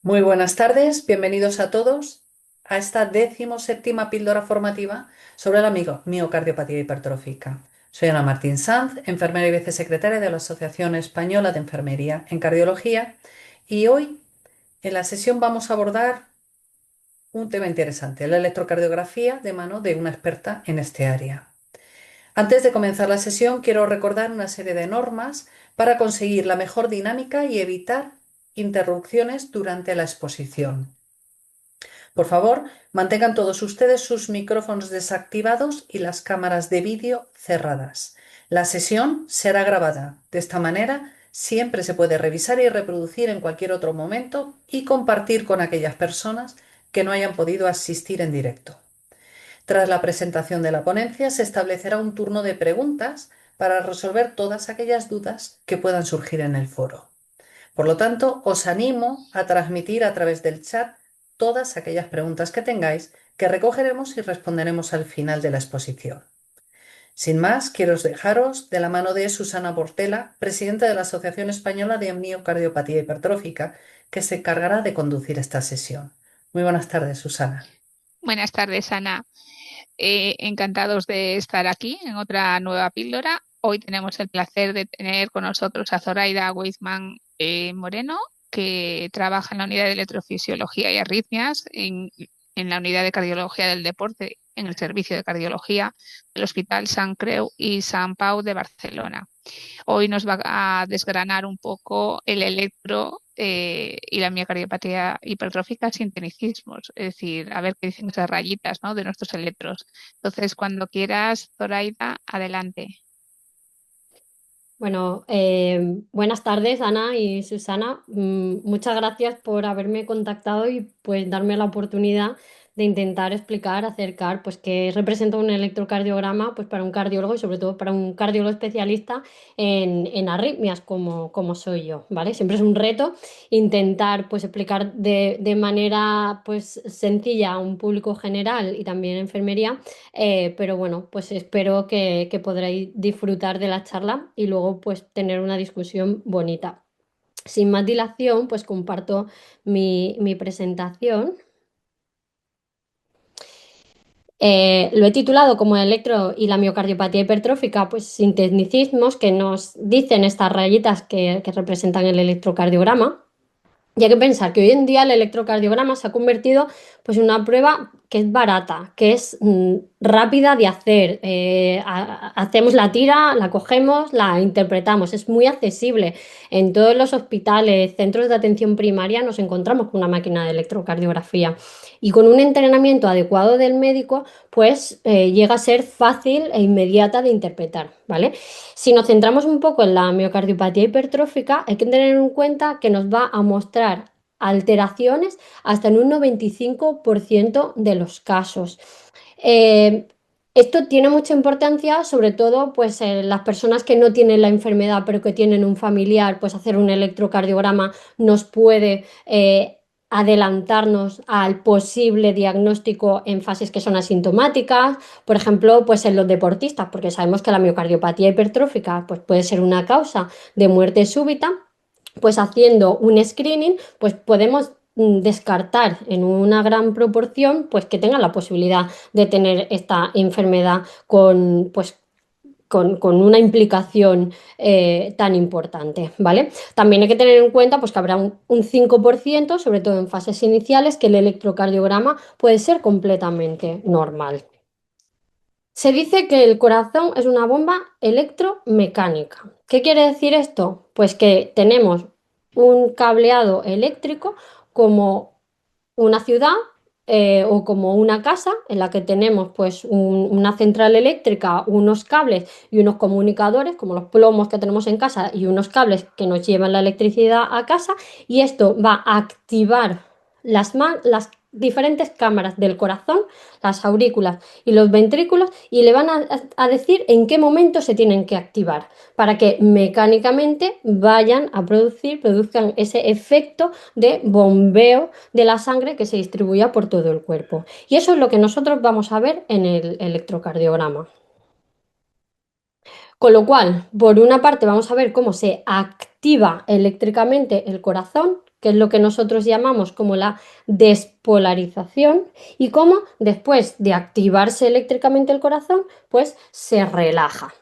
Muy buenas tardes, bienvenidos a todos a esta 17ª píldora formativa sobre la miocardiopatía hipertrófica. Soy Ana Martín Sanz, enfermera y vicesecretaria de la Asociación Española de Enfermería en Cardiología, y hoy en la sesión vamos a abordar un tema interesante, la electrocardiografía de mano de una experta en este área. Antes de comenzar la sesión, quiero recordar una serie de normas para conseguir la mejor dinámica y evitar interrupciones durante la exposición. Por favor, mantengan todos ustedes sus micrófonos desactivados y las cámaras de vídeo cerradas. La sesión será grabada. De esta manera, siempre se puede revisar y reproducir en cualquier otro momento y compartir con aquellas personas que no hayan podido asistir en directo. Tras la presentación de la ponencia, se establecerá un turno de preguntas para resolver todas aquellas dudas que puedan surgir en el foro. Por lo tanto, os animo a transmitir a través del chat todas aquellas preguntas que tengáis, que recogeremos y responderemos al final de la exposición. Sin más, quiero dejaros de la mano de Susana Portela, presidenta de la Asociación Española de Miocardiopatía Hipertrófica, que se encargará de conducir esta sesión. Muy buenas tardes, Susana. Buenas tardes, Ana. Encantados de estar aquí en otra nueva píldora. Hoy tenemos el placer de tener con nosotros a Zoraida Weizmann Moreno, que trabaja en la unidad de electrofisiología y arritmias en la unidad de cardiología del deporte en el servicio de cardiología del Hospital Sant Creu y Sant Pau de Barcelona. Hoy nos va a desgranar un poco el electro y la miocardiopatía hipertrófica sin tecnicismos, es decir, a ver qué dicen esas rayitas, ¿no?, de nuestros electros. Entonces, cuando quieras, Zoraida, adelante. Bueno, buenas tardes, Ana y Susana. Muchas gracias por haberme contactado y pues darme la oportunidad de intentar explicar, acercar, pues qué representa un electrocardiograma, pues para un cardiólogo y sobre todo para un cardiólogo especialista en arritmias como soy yo, ¿vale? Siempre es un reto intentar pues explicar de manera pues sencilla a un público general y también enfermería, pero bueno, pues espero que podréis disfrutar de la charla y luego pues tener una discusión bonita. Sin más dilación, pues comparto mi presentación. Lo he titulado como electro y la miocardiopatía hipertrófica, pues sin tecnicismos que nos dicen estas rayitas que representan el electrocardiograma. Y hay que pensar que hoy en día el electrocardiograma se ha convertido pues, en una prueba que es barata, que es rápida de hacer. Hacemos la tira, la cogemos, la interpretamos. Es muy accesible. En todos los hospitales, centros de atención primaria, nos encontramos con una máquina de electrocardiografía. Y con un entrenamiento adecuado del médico, pues llega a ser fácil e inmediata de interpretar, ¿vale? Si nos centramos un poco en la miocardiopatía hipertrófica, hay que tener en cuenta que nos va a mostrar alteraciones hasta en un 95% de los casos. Eh, Esto tiene mucha importancia, sobre todo pues, las personas que no tienen la enfermedad pero que tienen un familiar, pues hacer un electrocardiograma nos puede adelantarnos al posible diagnóstico en fases que son asintomáticas, por ejemplo, pues en los deportistas, porque sabemos que la miocardiopatía hipertrófica pues, puede ser una causa de muerte súbita, pues haciendo un screening, pues podemos descartar en una gran proporción pues que tengan la posibilidad de tener esta enfermedad con una implicación tan importante, ¿vale? También hay que tener en cuenta pues, que habrá un 5%, sobre todo en fases iniciales, que el electrocardiograma puede ser completamente normal. Se dice que el corazón es una bomba electromecánica. ¿Qué quiere decir esto? Pues que tenemos un cableado eléctrico como una ciudad o como una casa en la que tenemos pues una central eléctrica, unos cables y unos comunicadores como los plomos que tenemos en casa y unos cables que nos llevan la electricidad a casa, y esto va a activar las diferentes cámaras del corazón, las aurículas y los ventrículos, y le van a decir en qué momento se tienen que activar para que mecánicamente vayan a produzcan ese efecto de bombeo de la sangre que se distribuya por todo el cuerpo. Y eso es lo que nosotros vamos a ver en el electrocardiograma. Con lo cual, por una parte vamos a ver cómo se activa eléctricamente el corazón, que es lo que nosotros llamamos como la despolarización, y cómo después de activarse eléctricamente el corazón, pues se relaja.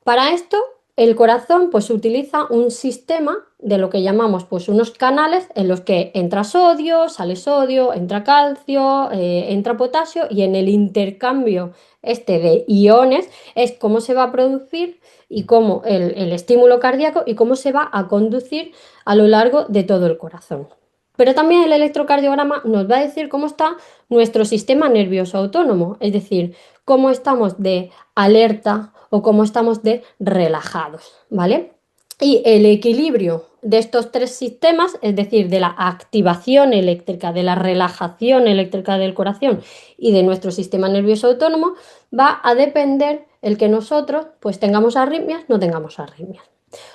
Para esto, el corazón pues utiliza un sistema de lo que llamamos pues unos canales en los que entra sodio, entra calcio, entra potasio, y en el intercambio este de iones es cómo se va a producir y cómo el estímulo cardíaco y cómo se va a conducir a lo largo de todo el corazón. Pero también el electrocardiograma nos va a decir cómo está nuestro sistema nervioso autónomo, es decir, cómo estamos de alerta o cómo estamos de relajados, ¿vale? Y el equilibrio de estos tres sistemas, es decir, de la activación eléctrica, de la relajación eléctrica del corazón y de nuestro sistema nervioso autónomo, va a depender el que nosotros pues tengamos arritmias, no tengamos arritmias.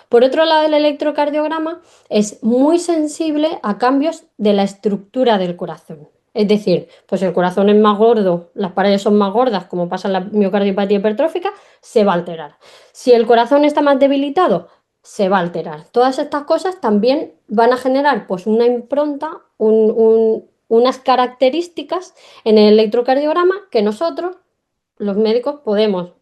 Por otro lado, el electrocardiograma es muy sensible a cambios de la estructura del corazón. Es decir, pues el corazón es más gordo, las paredes son más gordas, como pasa en la miocardiopatía hipertrófica, se va a alterar. Si el corazón está más debilitado, se va a alterar. Todas estas cosas también van a generar pues una impronta, unas características en el electrocardiograma que nosotros, los médicos,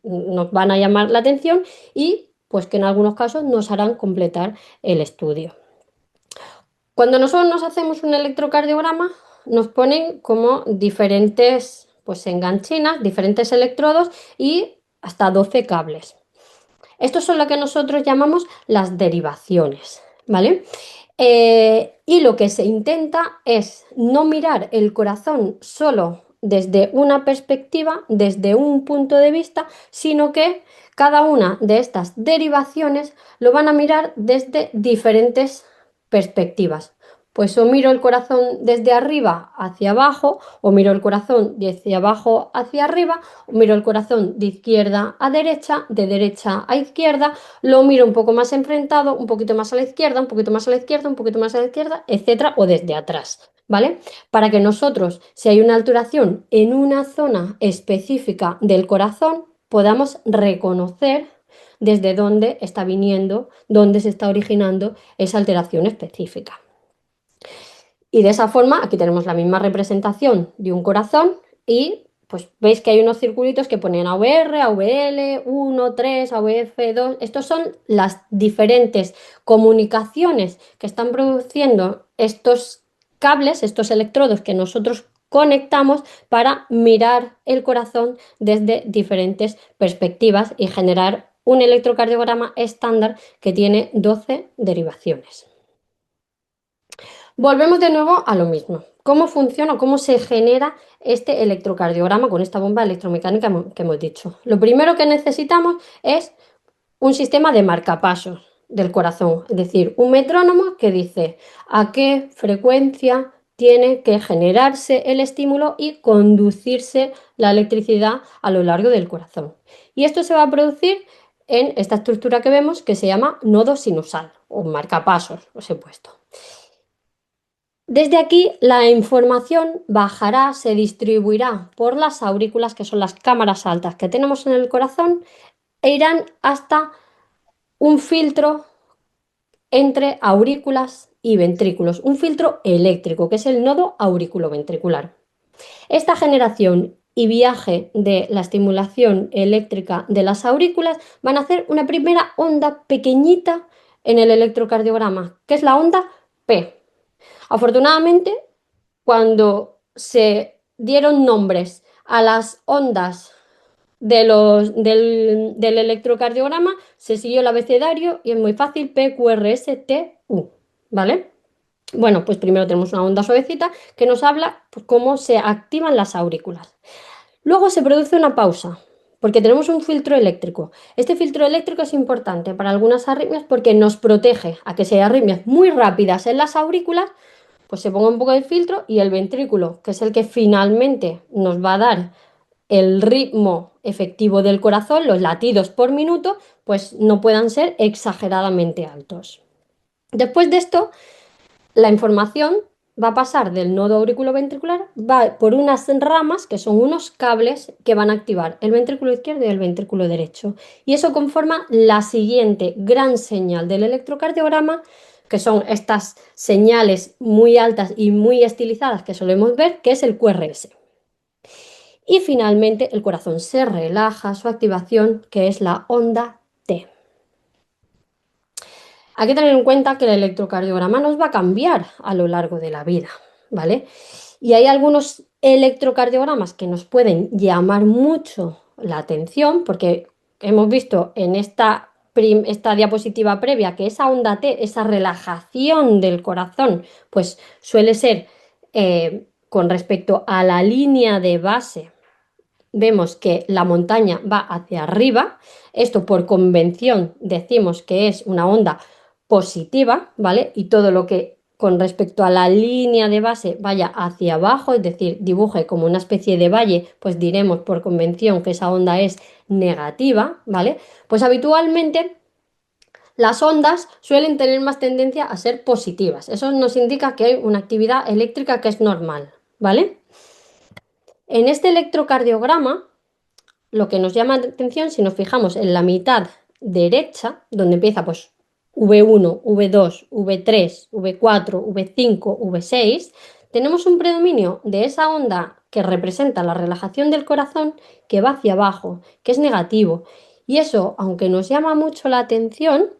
nos van a llamar la atención y pues que en algunos casos nos harán completar el estudio. Cuando nosotros nos hacemos un electrocardiograma, nos ponen como diferentes pues enganchinas, diferentes electrodos y hasta 12 cables. Estos son lo que nosotros llamamos las derivaciones, ¿vale? Y lo que se intenta es no mirar el corazón solo desde una perspectiva, desde un punto de vista, sino que cada una de estas derivaciones lo van a mirar desde diferentes perspectivas. Pues o miro el corazón desde arriba hacia abajo, o miro el corazón desde abajo hacia arriba, o miro el corazón de izquierda a derecha, de derecha a izquierda, lo miro un poco más enfrentado, un poquito más a la izquierda, un poquito más a la izquierda, un poquito más a la izquierda, etcétera, o desde atrás, ¿vale? Para que nosotros, si hay una alteración en una zona específica del corazón, podamos reconocer desde dónde está viniendo, dónde se está originando esa alteración específica. Y de esa forma, aquí tenemos la misma representación de un corazón y pues veis que hay unos circulitos que ponen AVR, AVL, 1, 3, AVF, 2. Estos son las diferentes comunicaciones que están produciendo estos cables, estos electrodos que nosotros conectamos para mirar el corazón desde diferentes perspectivas y generar un electrocardiograma estándar que tiene 12 derivaciones. Volvemos de nuevo a lo mismo. ¿Cómo funciona, cómo se genera este electrocardiograma con esta bomba electromecánica que hemos dicho? Lo primero que necesitamos es un sistema de marcapasos del corazón, es decir, un metrónomo que dice a qué frecuencia tiene que generarse el estímulo y conducirse la electricidad a lo largo del corazón. Y esto se va a producir en esta estructura que vemos que se llama nodo sinusal o marcapasos, os he puesto. Desde aquí la información bajará, se distribuirá por las aurículas, que son las cámaras altas que tenemos en el corazón, e irán hasta un filtro entre aurículas y ventrículos, un filtro eléctrico, que es el nodo auriculoventricular. Esta generación y viaje de la estimulación eléctrica de las aurículas van a hacer una primera onda pequeñita en el electrocardiograma, que es la onda P. Afortunadamente, cuando se dieron nombres a las ondas del electrocardiograma, se siguió el abecedario y es muy fácil: P, Q, R, S, T, U, ¿vale? Bueno, pues primero tenemos una onda suavecita que nos habla pues, cómo se activan las aurículas. Luego se produce una pausa, porque tenemos un filtro eléctrico. Este filtro eléctrico es importante para algunas arritmias porque nos protege a que si hay arritmias muy rápidas en las aurículas, pues se ponga un poco de filtro y el ventrículo, que es el que finalmente nos va a dar el ritmo efectivo del corazón, los latidos por minuto, pues no puedan ser exageradamente altos. Después de esto, la información va a pasar del nodo auriculoventricular, va por unas ramas que son unos cables que van a activar el ventrículo izquierdo y el ventrículo derecho. Y eso conforma la siguiente gran señal del electrocardiograma, que son estas señales muy altas y muy estilizadas que solemos ver, que es el QRS. Y finalmente el corazón se relaja, su activación, que es la onda T. Hay que tener en cuenta que el electrocardiograma nos va a cambiar a lo largo de la vida, ¿vale? Y hay algunos electrocardiogramas que nos pueden llamar mucho la atención, porque hemos visto en esta diapositiva previa que esa onda T, esa relajación del corazón, pues suele ser con respecto a la línea de base. Vemos que la montaña va hacia arriba. Esto por convención decimos que es una onda positiva, ¿vale? Y todo lo que con respecto a la línea de base vaya hacia abajo, es decir, dibuje como una especie de valle, pues diremos por convención que esa onda es negativa, ¿vale? Pues habitualmente las ondas suelen tener más tendencia a ser positivas. Eso nos indica que hay una actividad eléctrica que es normal, ¿vale? En este electrocardiograma lo que nos llama la atención, si nos fijamos en la mitad derecha, donde empieza pues V1, V2, V3, V4, V5, V6, tenemos un predominio de esa onda que representa la relajación del corazón que va hacia abajo, que es negativo. Y eso, aunque nos llama mucho la atención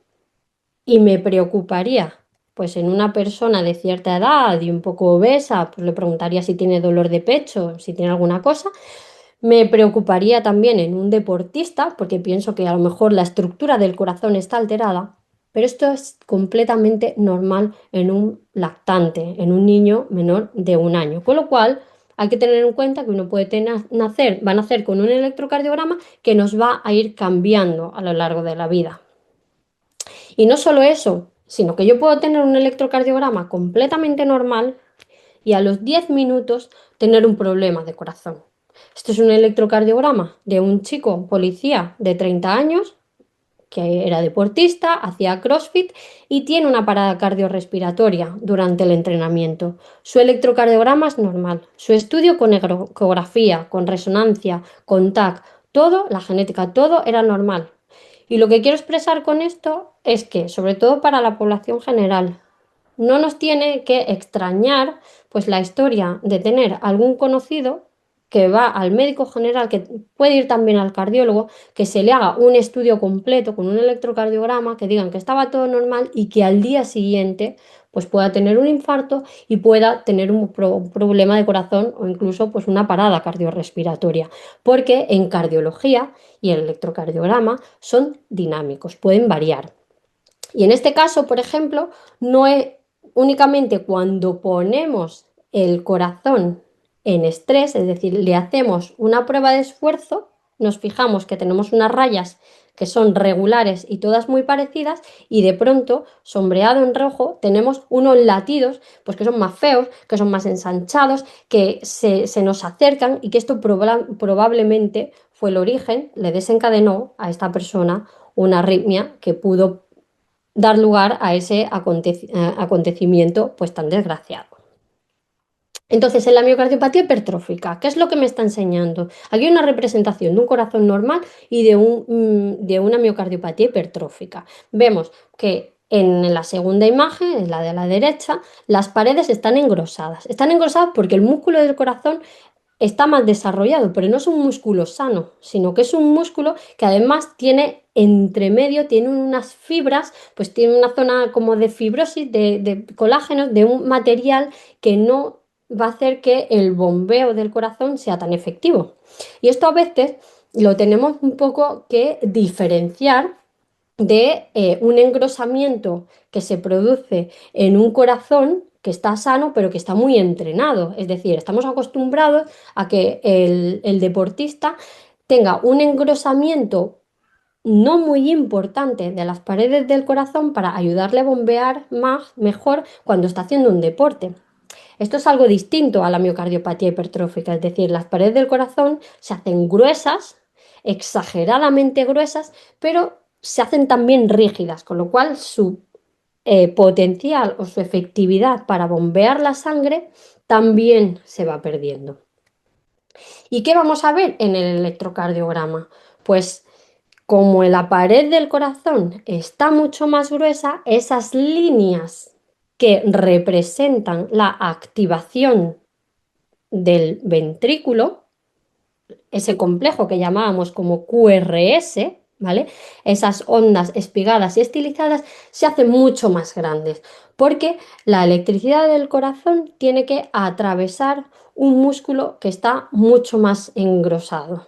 y me preocuparía, pues en una persona de cierta edad y un poco obesa, pues le preguntaría si tiene dolor de pecho, si tiene alguna cosa. Me preocuparía también en un deportista, porque pienso que a lo mejor la estructura del corazón está alterada, pero esto es completamente normal en un lactante, en un niño menor de 1 año. Con lo cual, hay que tener en cuenta que uno puede va a nacer con un electrocardiograma que nos va a ir cambiando a lo largo de la vida. Y no solo eso, sino que yo puedo tener un electrocardiograma completamente normal y a los 10 minutos tener un problema de corazón. Esto es un electrocardiograma de un chico policía de 30 años que era deportista, hacía CrossFit y tiene una parada cardiorrespiratoria durante el entrenamiento. Su electrocardiograma es normal. Su estudio con ecografía, con resonancia, con TAC, todo, la genética, todo era normal. Y lo que quiero expresar con esto es que, sobre todo para la población general, no nos tiene que extrañar pues la historia de tener algún conocido que va al médico general, que puede ir también al cardiólogo, que se le haga un estudio completo con un electrocardiograma, que digan que estaba todo normal y que al día siguiente pues pueda tener un infarto y pueda tener un problema de corazón o incluso pues una parada cardiorrespiratoria, porque en cardiología y el electrocardiograma son dinámicos, pueden variar. Y en este caso, por ejemplo, no es únicamente cuando ponemos el corazón en estrés, es decir, le hacemos una prueba de esfuerzo, nos fijamos que tenemos unas rayas que son regulares y todas muy parecidas y de pronto, sombreado en rojo, tenemos unos latidos pues que son más feos, que son más ensanchados, que se nos acercan y que esto probablemente fue el origen, le desencadenó a esta persona una arritmia que pudo dar lugar a ese acontecimiento pues tan desgraciado. Entonces, en la miocardiopatía hipertrófica, ¿qué es lo que me está enseñando? Aquí hay una representación de un corazón normal y de una miocardiopatía hipertrófica. Vemos que en la segunda imagen, en la de la derecha, las paredes están engrosadas. Están engrosadas porque el músculo del corazón está más desarrollado, pero no es un músculo sano, sino que es un músculo que además tiene entre medio, tiene unas fibras, pues tiene una zona como de fibrosis, de colágenos, de un material que no va a hacer que el bombeo del corazón sea tan efectivo. Y esto a veces lo tenemos un poco que diferenciar de un engrosamiento que se produce en un corazón que está sano pero que está muy entrenado. Es decir, estamos acostumbrados a que el deportista tenga un engrosamiento no muy importante de las paredes del corazón para ayudarle a bombear mejor cuando está haciendo un deporte. Esto es algo distinto a la miocardiopatía hipertrófica, es decir, las paredes del corazón se hacen gruesas, exageradamente gruesas, pero se hacen también rígidas, con lo cual su potencial o su efectividad para bombear la sangre también se va perdiendo. ¿Y qué vamos a ver en el electrocardiograma? Pues como la pared del corazón está mucho más gruesa, esas líneas que representan la activación del ventrículo, ese complejo que llamábamos como QRS, ¿vale? Esas ondas espigadas y estilizadas se hacen mucho más grandes, porque la electricidad del corazón tiene que atravesar un músculo que está mucho más engrosado.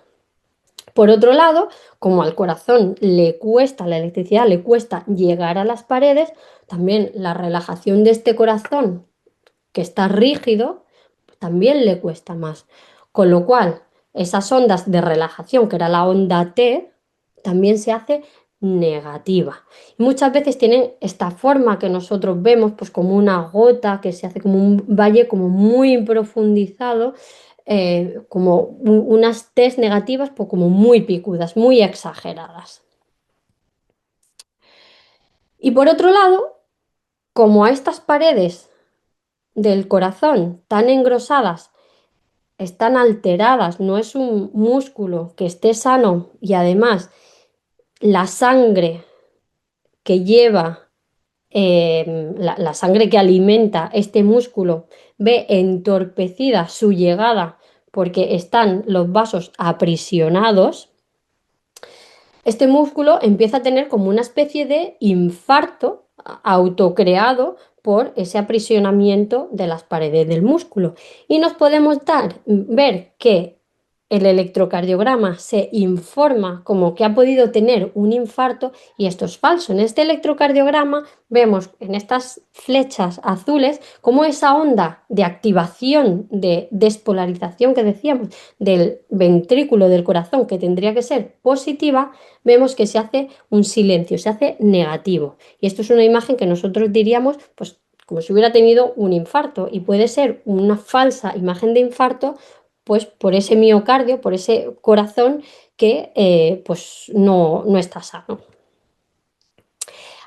Por otro lado, como al corazón le cuesta, la electricidad le cuesta llegar a las paredes, también la relajación de este corazón que está rígido también le cuesta más. Con lo cual, esas ondas de relajación, que era la onda T, también se hace negativa. Y muchas veces tienen esta forma que nosotros vemos, pues como una gota que se hace como un valle como muy profundizado, como unas T's negativas, pues como muy picudas, muy exageradas. Y por otro lado, como a estas paredes del corazón tan engrosadas están alteradas, no es un músculo que esté sano y además la sangre que lleva, la sangre que alimenta este músculo ve entorpecida su llegada porque están los vasos aprisionados, este músculo empieza a tener como una especie de infarto autocreado por ese aprisionamiento de las paredes del músculo. Y nos podemos ver que el electrocardiograma se informa como que ha podido tener un infarto y esto es falso. En este electrocardiograma vemos en estas flechas azules como esa onda de activación, de despolarización que decíamos del ventrículo del corazón, que tendría que ser positiva, vemos que se hace un silencio, se hace negativo. Y esto es una imagen que nosotros diríamos, pues, como si hubiera tenido un infarto, y puede ser una falsa imagen de infarto, pues por ese miocardio, por ese corazón que pues no está sano.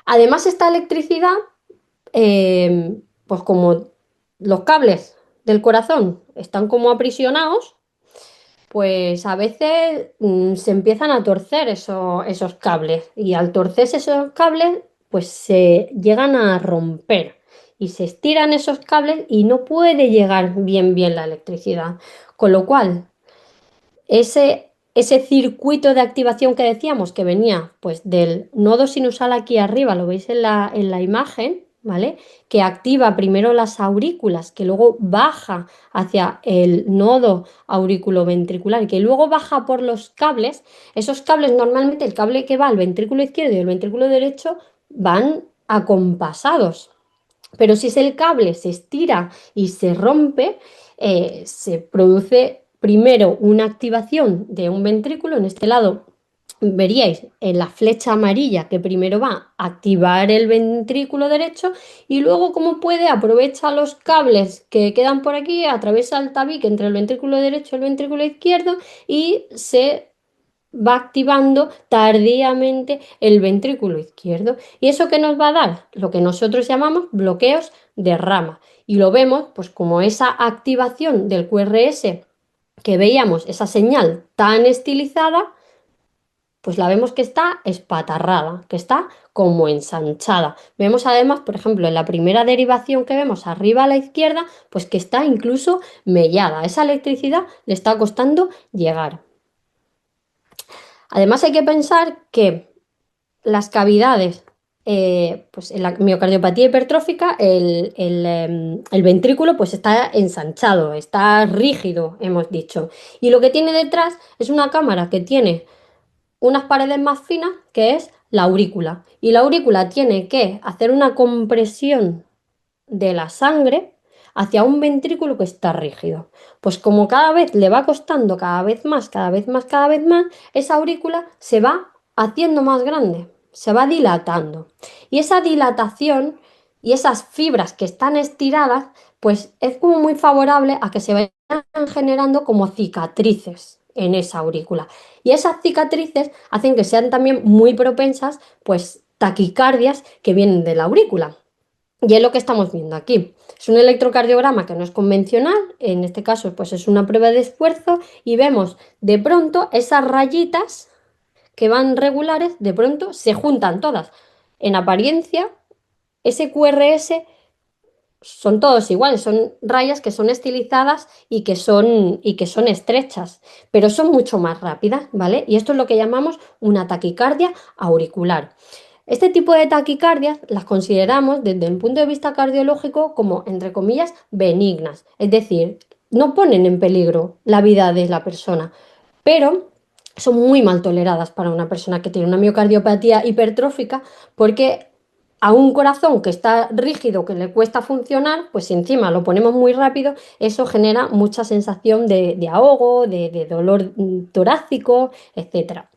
Además, esta electricidad, pues como los cables del corazón están como aprisionados, pues a veces se empiezan a torcer esos cables y al torcerse esos cables pues se llegan a romper y se estiran esos cables y no puede llegar bien la electricidad. Con lo cual, ese circuito de activación que decíamos que venía pues del nodo sinusal aquí arriba, lo veis en la imagen, ¿vale? Que activa primero las aurículas, que luego baja hacia el nodo auriculoventricular y que luego baja por los cables. Esos cables normalmente, el cable que va al ventrículo izquierdo y el ventrículo derecho van acompasados. Pero si el cable se estira y se rompe, se produce primero una activación de un ventrículo. En este lado veríais en la flecha amarilla que primero va a activar el ventrículo derecho y luego, como puede, aprovecha los cables que quedan por aquí, atraviesa el tabique entre el ventrículo derecho y el ventrículo izquierdo y se va activando tardíamente el ventrículo izquierdo. ¿Y eso qué nos va a dar? Lo que nosotros llamamos bloqueos de rama. Y lo vemos pues como esa activación del QRS que veíamos, esa señal tan estilizada, pues la vemos que está espatarrada, que está como ensanchada. Vemos además, por ejemplo, en la primera derivación que vemos arriba a la izquierda, pues que está incluso mellada. Esa electricidad le está costando llegar. Además hay que pensar que las cavidades, pues en la miocardiopatía hipertrófica, el ventrículo pues está ensanchado, está rígido, hemos dicho. Y lo que tiene detrás es una cámara que tiene unas paredes más finas, que es la aurícula. Y la aurícula tiene que hacer una compresión de la sangre hacia un ventrículo que está rígido. Pues como cada vez le va costando cada vez más, esa aurícula se va haciendo más grande, se va dilatando. Y esa dilatación y esas fibras que están estiradas, pues es como muy favorable a que se vayan generando como cicatrices en esa aurícula. Y esas cicatrices hacen que sean también muy propensas, pues, taquicardias que vienen de la aurícula. Y es lo que estamos viendo aquí. Es un electrocardiograma que no es convencional, en este caso pues es una prueba de esfuerzo y vemos de pronto esas rayitas que van regulares, de pronto se juntan todas. En apariencia, ese QRS son todos iguales, son rayas que son estilizadas y que son estrechas, pero son mucho más rápidas, ¿vale? Y esto es lo que llamamos una taquicardia auricular. Este tipo de taquicardias las consideramos desde el punto de vista cardiológico como, entre comillas, benignas, es decir, no ponen en peligro la vida de la persona, pero son muy mal toleradas para una persona que tiene una miocardiopatía hipertrófica porque a un corazón que está rígido, que le cuesta funcionar, pues si encima lo ponemos muy rápido, eso genera mucha sensación de ahogo, de dolor torácico, etcétera.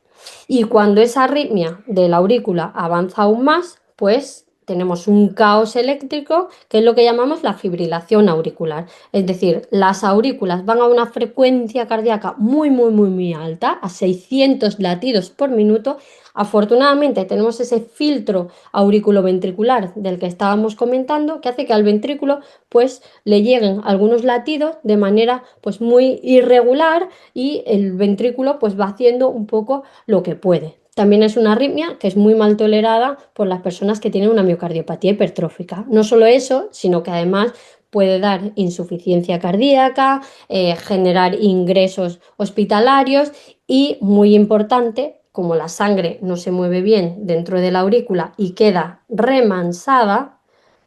Y cuando esa arritmia de la aurícula avanza aún más, pues tenemos un caos eléctrico, que es lo que llamamos la fibrilación auricular. Es decir, las aurículas van a una frecuencia cardíaca muy, muy, muy, muy alta, a 600 latidos por minuto. Afortunadamente tenemos ese filtro auriculoventricular del que estábamos comentando, que hace que al ventrículo pues le lleguen algunos latidos de manera pues muy irregular y el ventrículo pues va haciendo un poco lo que puede. También es una arritmia que es muy mal tolerada por las personas que tienen una miocardiopatía hipertrófica. No solo eso, sino que además puede dar insuficiencia cardíaca, generar ingresos hospitalarios y, muy importante, como la sangre no se mueve bien dentro de la aurícula y queda remansada,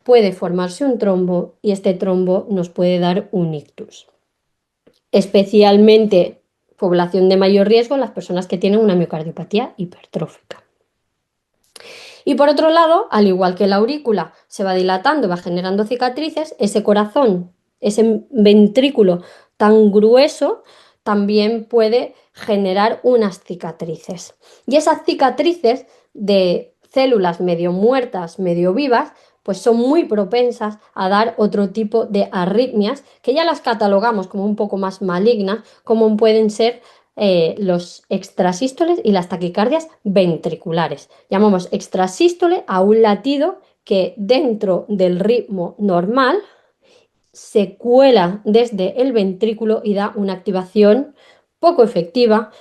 puede formarse un trombo y este trombo nos puede dar un ictus. Especialmente población de mayor riesgo, las personas que tienen una miocardiopatía hipertrófica. Y por otro lado, al igual que la aurícula se va dilatando, va generando cicatrices, ese corazón, ese ventrículo tan grueso, también puede generar unas cicatrices. Y esas cicatrices de células medio muertas, medio vivas, pues son muy propensas a dar otro tipo de arritmias que ya las catalogamos como un poco más malignas, como pueden ser los extrasístoles y las taquicardias ventriculares. Llamamos extrasístole a un latido que dentro del ritmo normal se cuela desde el ventrículo y da una activación poco efectiva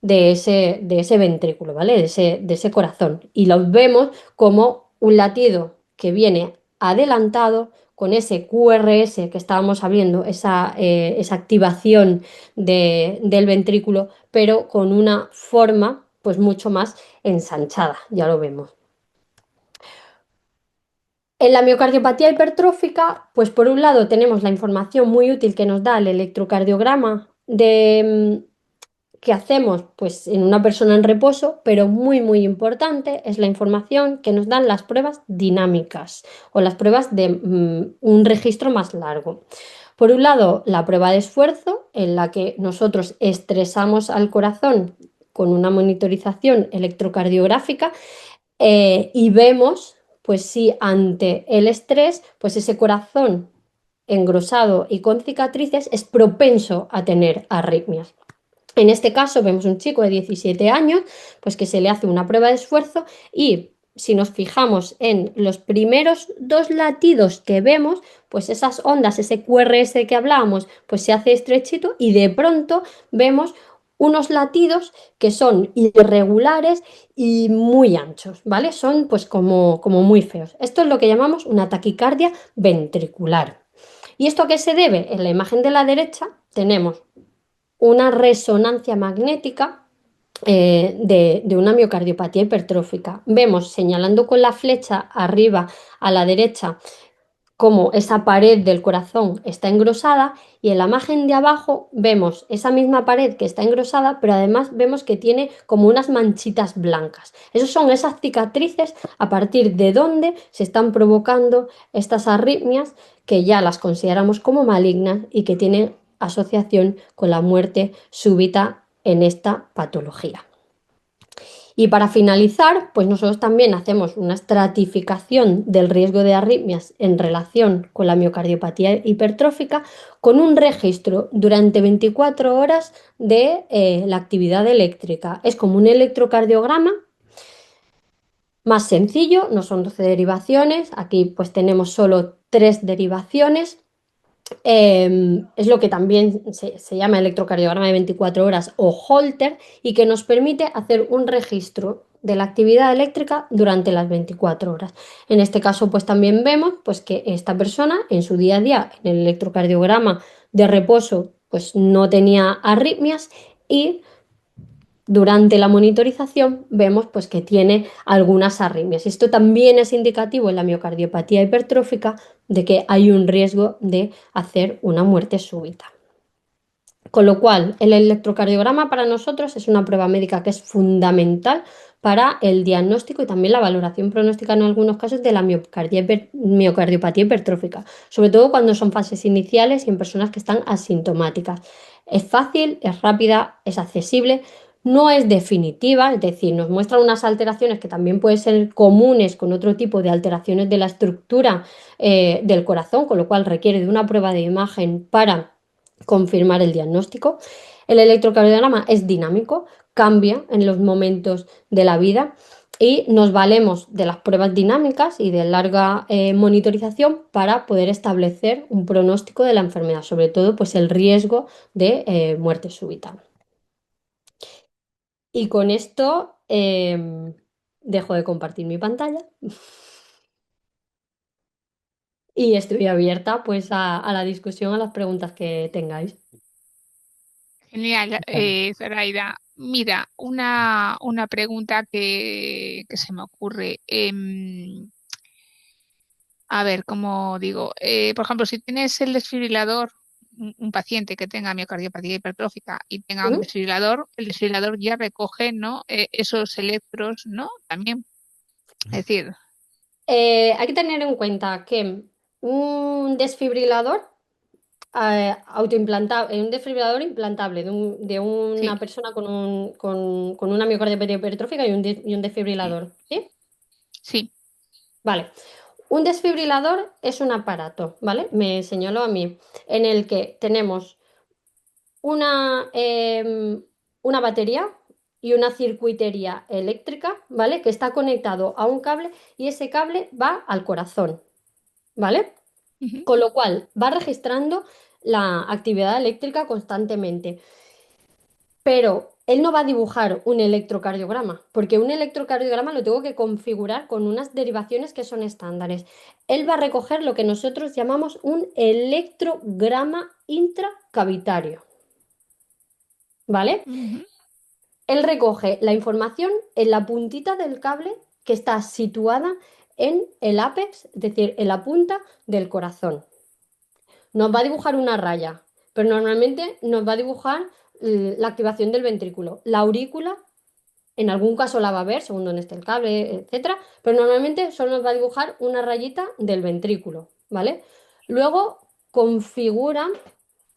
de ese ventrículo, ¿vale? De ese corazón. Y los vemos como un latido que viene adelantado con ese QRS que estábamos hablando, esa activación del ventrículo, pero con una forma pues mucho más ensanchada, ya lo vemos. En la miocardiopatía hipertrófica, pues por un lado tenemos la información muy útil que nos da el electrocardiograma que hacemos pues en una persona en reposo, pero muy muy importante es la información que nos dan las pruebas dinámicas o las pruebas de un registro más largo. Por un lado, la prueba de esfuerzo, en la que nosotros estresamos al corazón con una monitorización electrocardiográfica y vemos pues si ante el estrés pues ese corazón engrosado y con cicatrices es propenso a tener arritmias. En este caso vemos un chico de 17 años, pues que se le hace una prueba de esfuerzo y si nos fijamos en los primeros dos latidos que vemos, pues esas ondas, ese QRS que hablábamos, pues se hace estrechito y de pronto vemos unos latidos que son irregulares y muy anchos, ¿vale? Son pues como muy feos. Esto es lo que llamamos una taquicardia ventricular. ¿Y esto a qué se debe? En la imagen de la derecha tenemos una resonancia magnética de una miocardiopatía hipertrófica. Vemos señalando con la flecha arriba a la derecha cómo esa pared del corazón está engrosada y en la imagen de abajo vemos esa misma pared que está engrosada, pero además vemos que tiene como unas manchitas blancas. Esas son esas cicatrices a partir de donde se están provocando estas arritmias que ya las consideramos como malignas y que tienen asociación con la muerte súbita en esta patología. Y para finalizar, pues nosotros también hacemos una estratificación del riesgo de arritmias en relación con la miocardiopatía hipertrófica con un registro durante 24 horas de la actividad eléctrica. Es como un electrocardiograma más sencillo, no son 12 derivaciones, aquí pues tenemos solo 3 derivaciones es lo que también se llama electrocardiograma de 24 horas o Holter y que nos permite hacer un registro de la actividad eléctrica durante las 24 horas. En este caso, pues también vemos pues, que esta persona en su día a día, en el electrocardiograma de reposo, pues no tenía arritmias y durante la monitorización vemos pues, que tiene algunas arritmias. Esto también es indicativo en la miocardiopatía hipertrófica de que hay un riesgo de hacer una muerte súbita. Con lo cual, el electrocardiograma para nosotros es una prueba médica que es fundamental para el diagnóstico y también la valoración pronóstica en algunos casos de la miocardiopatía hipertrófica, sobre todo cuando son fases iniciales y en personas que están asintomáticas. Es fácil, es rápida, es accesible, no es definitiva, es decir, nos muestra unas alteraciones que también pueden ser comunes con otro tipo de alteraciones de la estructura del corazón, con lo cual requiere de una prueba de imagen para confirmar el diagnóstico. El electrocardiograma es dinámico, cambia en los momentos de la vida y nos valemos de las pruebas dinámicas y de larga monitorización para poder establecer un pronóstico de la enfermedad, sobre todo pues el riesgo de muerte súbita. Y con esto dejo de compartir mi pantalla y estoy abierta pues a la discusión, a las preguntas que tengáis. Genial, Zoraida. Mira, una pregunta que se me ocurre. A ver, ¿cómo digo? Por ejemplo, si tienes el desfibrilador, un paciente que tenga miocardiopatía hipertrófica y tenga un ¿Mm? desfibrilador, el desfibrilador ya recoge, ¿no? Esos electros, ¿no? También. Es decir, Hay que tener en cuenta que un desfibrilador autoimplantable, un desfibrilador implantable de sí, una persona con una miocardiopatía hipertrófica y un sí, desfibrilador, ¿sí? sí. Vale. Un desfibrilador es un aparato, ¿vale? Me señaló a mí, en el que tenemos una, una batería y una circuitería eléctrica, ¿vale? Que está conectado a un cable y ese cable va al corazón, ¿vale? Ujú. Con lo cual va registrando la actividad eléctrica constantemente. Pero él no va a dibujar un electrocardiograma, porque un electrocardiograma lo tengo que configurar con unas derivaciones que son estándares. Él va a recoger lo que nosotros llamamos un electrograma intracavitario, ¿vale? Ujú. Él recoge la información en la puntita del cable que está situada en el ápex, es decir, en la punta del corazón. Nos va a dibujar una raya, pero normalmente nos va a dibujar la activación del ventrículo. La aurícula, en algún caso la va a ver, según dónde esté el cable, etcétera, pero normalmente solo nos va a dibujar una rayita del ventrículo, ¿vale? Luego configura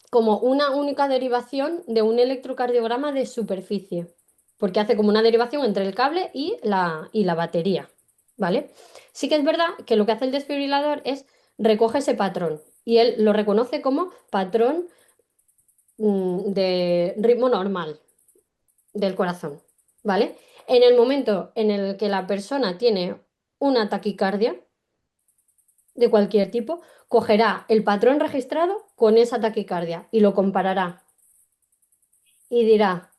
como una única derivación de un electrocardiograma de superficie, porque hace como una derivación entre el cable y la batería, ¿vale? Sí que es verdad que lo que hace el desfibrilador es recoge ese patrón y él lo reconoce como patrón de ritmo normal del corazón, ¿vale? En el momento en el que la persona tiene una taquicardia de cualquier tipo, cogerá el patrón registrado con esa taquicardia y lo comparará y dirá,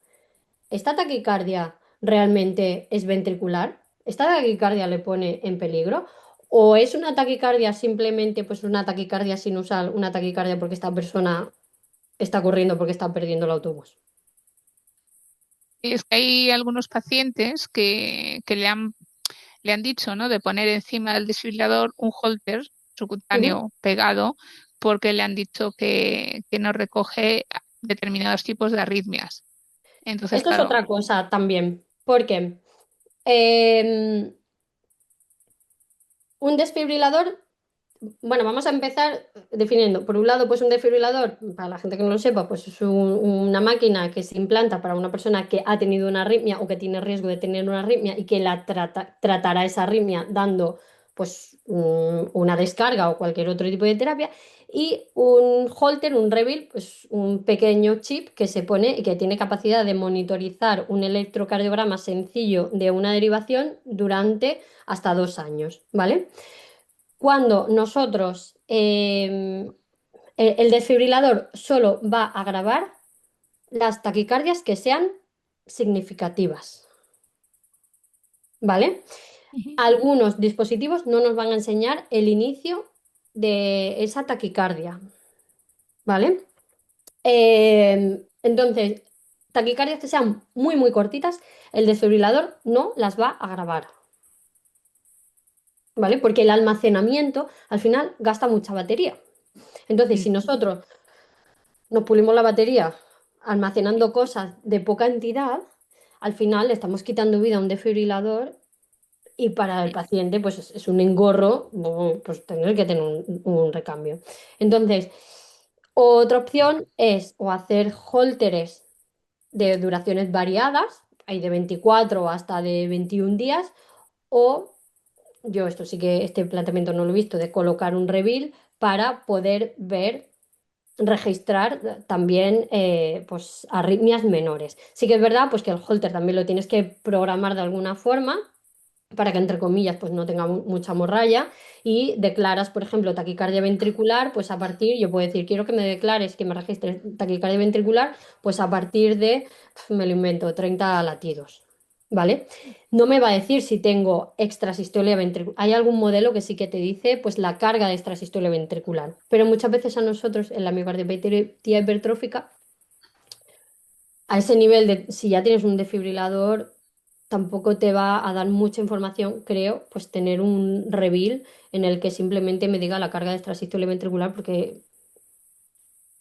¿esta taquicardia realmente es ventricular? ¿Esta taquicardia le pone en peligro? ¿O es una taquicardia simplemente pues una taquicardia sinusal, una taquicardia porque esta persona está corriendo porque está perdiendo el autobús? Es que hay algunos pacientes que le han dicho, ¿no? De poner encima del desfibrilador un holter Ujú. subcutáneo pegado porque le han dicho que no recoge determinados tipos de arritmias. Entonces, Esto es claro, otra cosa también, porque em, un desfibrilador. Bueno, vamos a empezar definiendo. Por un lado, pues un desfibrilador, para la gente que no lo sepa, pues es una máquina que se implanta para una persona que ha tenido una arritmia o que tiene riesgo de tener una arritmia y que tratará esa arritmia dando pues una descarga o cualquier otro tipo de terapia. Y un Holter, un Revil, pues un pequeño chip que se pone y que tiene capacidad de monitorizar un electrocardiograma sencillo de una derivación durante hasta 2 años, ¿vale? Cuando nosotros El desfibrilador solo va a grabar las taquicardias que sean significativas, ¿vale? Ujú. Algunos dispositivos no nos van a enseñar el inicio de esa taquicardia, ¿vale? Entonces, taquicardias que sean muy, muy cortitas, el desfibrilador no las va a grabar, ¿vale? Porque el almacenamiento al final gasta mucha batería. Entonces, Mm. si nosotros nos pulimos la batería almacenando cosas de poca entidad, al final le estamos quitando vida a un desfibrilador y para el paciente pues es un engorro pues, tener que tener un recambio. Entonces, otra opción es o hacer holteres de duraciones variadas, hay de 24 hasta de 21 días, o yo esto sí que este planteamiento no lo he visto, de colocar un reveal para poder ver, registrar también pues arritmias menores. Sí que es verdad pues que el holter también lo tienes que programar de alguna forma para que entre comillas pues no tenga mucha morralla y declaras, por ejemplo, taquicardia ventricular, pues a partir, yo puedo decir, quiero que me declares que me registres taquicardia ventricular, pues a partir de, me lo invento, 30 latidos, ¿vale? No me va a decir si tengo extrasistolia ventricular. Hay algún modelo que sí que te dice pues la carga de extrasistolia ventricular, pero muchas veces a nosotros en la miocardiopatía hipertrófica a ese nivel de, si ya tienes un desfibrilador, tampoco te va a dar mucha información, creo, pues tener un reveal en el que simplemente me diga la carga de extrasístole ventricular, porque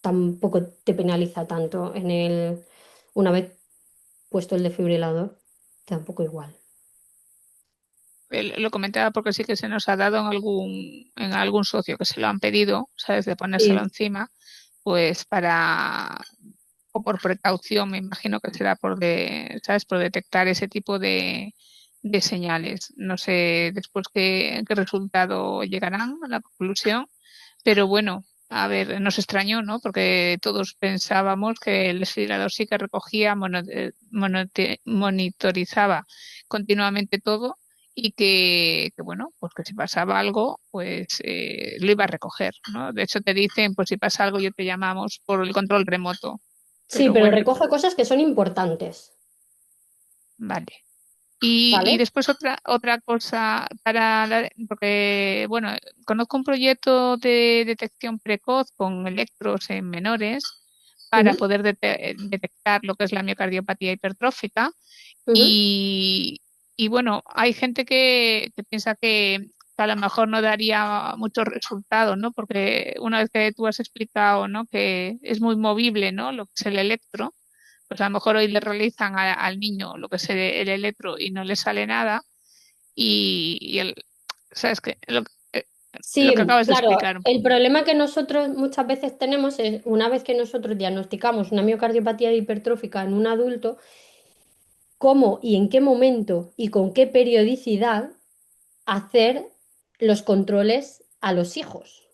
tampoco te penaliza tanto en el, una vez puesto el desfibrilador, te da un poco igual. Lo comentaba porque sí que se nos ha dado en algún socio que se lo han pedido, ¿sabes? De ponérselo Sí, encima, pues o por precaución, me imagino que será ¿sabes? Por detectar ese tipo de señales. No sé después qué resultado llegarán a la conclusión, pero bueno, a ver, nos extrañó, ¿no? Porque todos pensábamos que el desfibrilador sí que recogía, monitorizaba continuamente todo y bueno, pues que si pasaba algo, pues lo iba a recoger, ¿no? De hecho, te dicen, pues si pasa algo, yo te llamamos por el control remoto. sí, Pero pero bueno, recoge cosas que son importantes, vale. Y ¿vale? después otra cosa porque, bueno, conozco un proyecto de detección precoz con electros en menores para Ujú, poder detectar lo que es la miocardiopatía hipertrófica ujú. y, y bueno, hay gente que piensa que a lo mejor no daría muchos resultados, ¿no? Porque una vez que tú has explicado, ¿no? Que es muy movible, ¿no? Lo que es el electro, pues a lo mejor hoy le realizan al niño lo que es el electro y no le sale nada y ¿sabes qué? Lo que Sí, acabas de claro, explicar. el problema que nosotros muchas veces tenemos es, una vez que nosotros diagnosticamos una miocardiopatía hipertrófica en un adulto, cómo y en qué momento y con qué periodicidad hacer los controles a los hijos.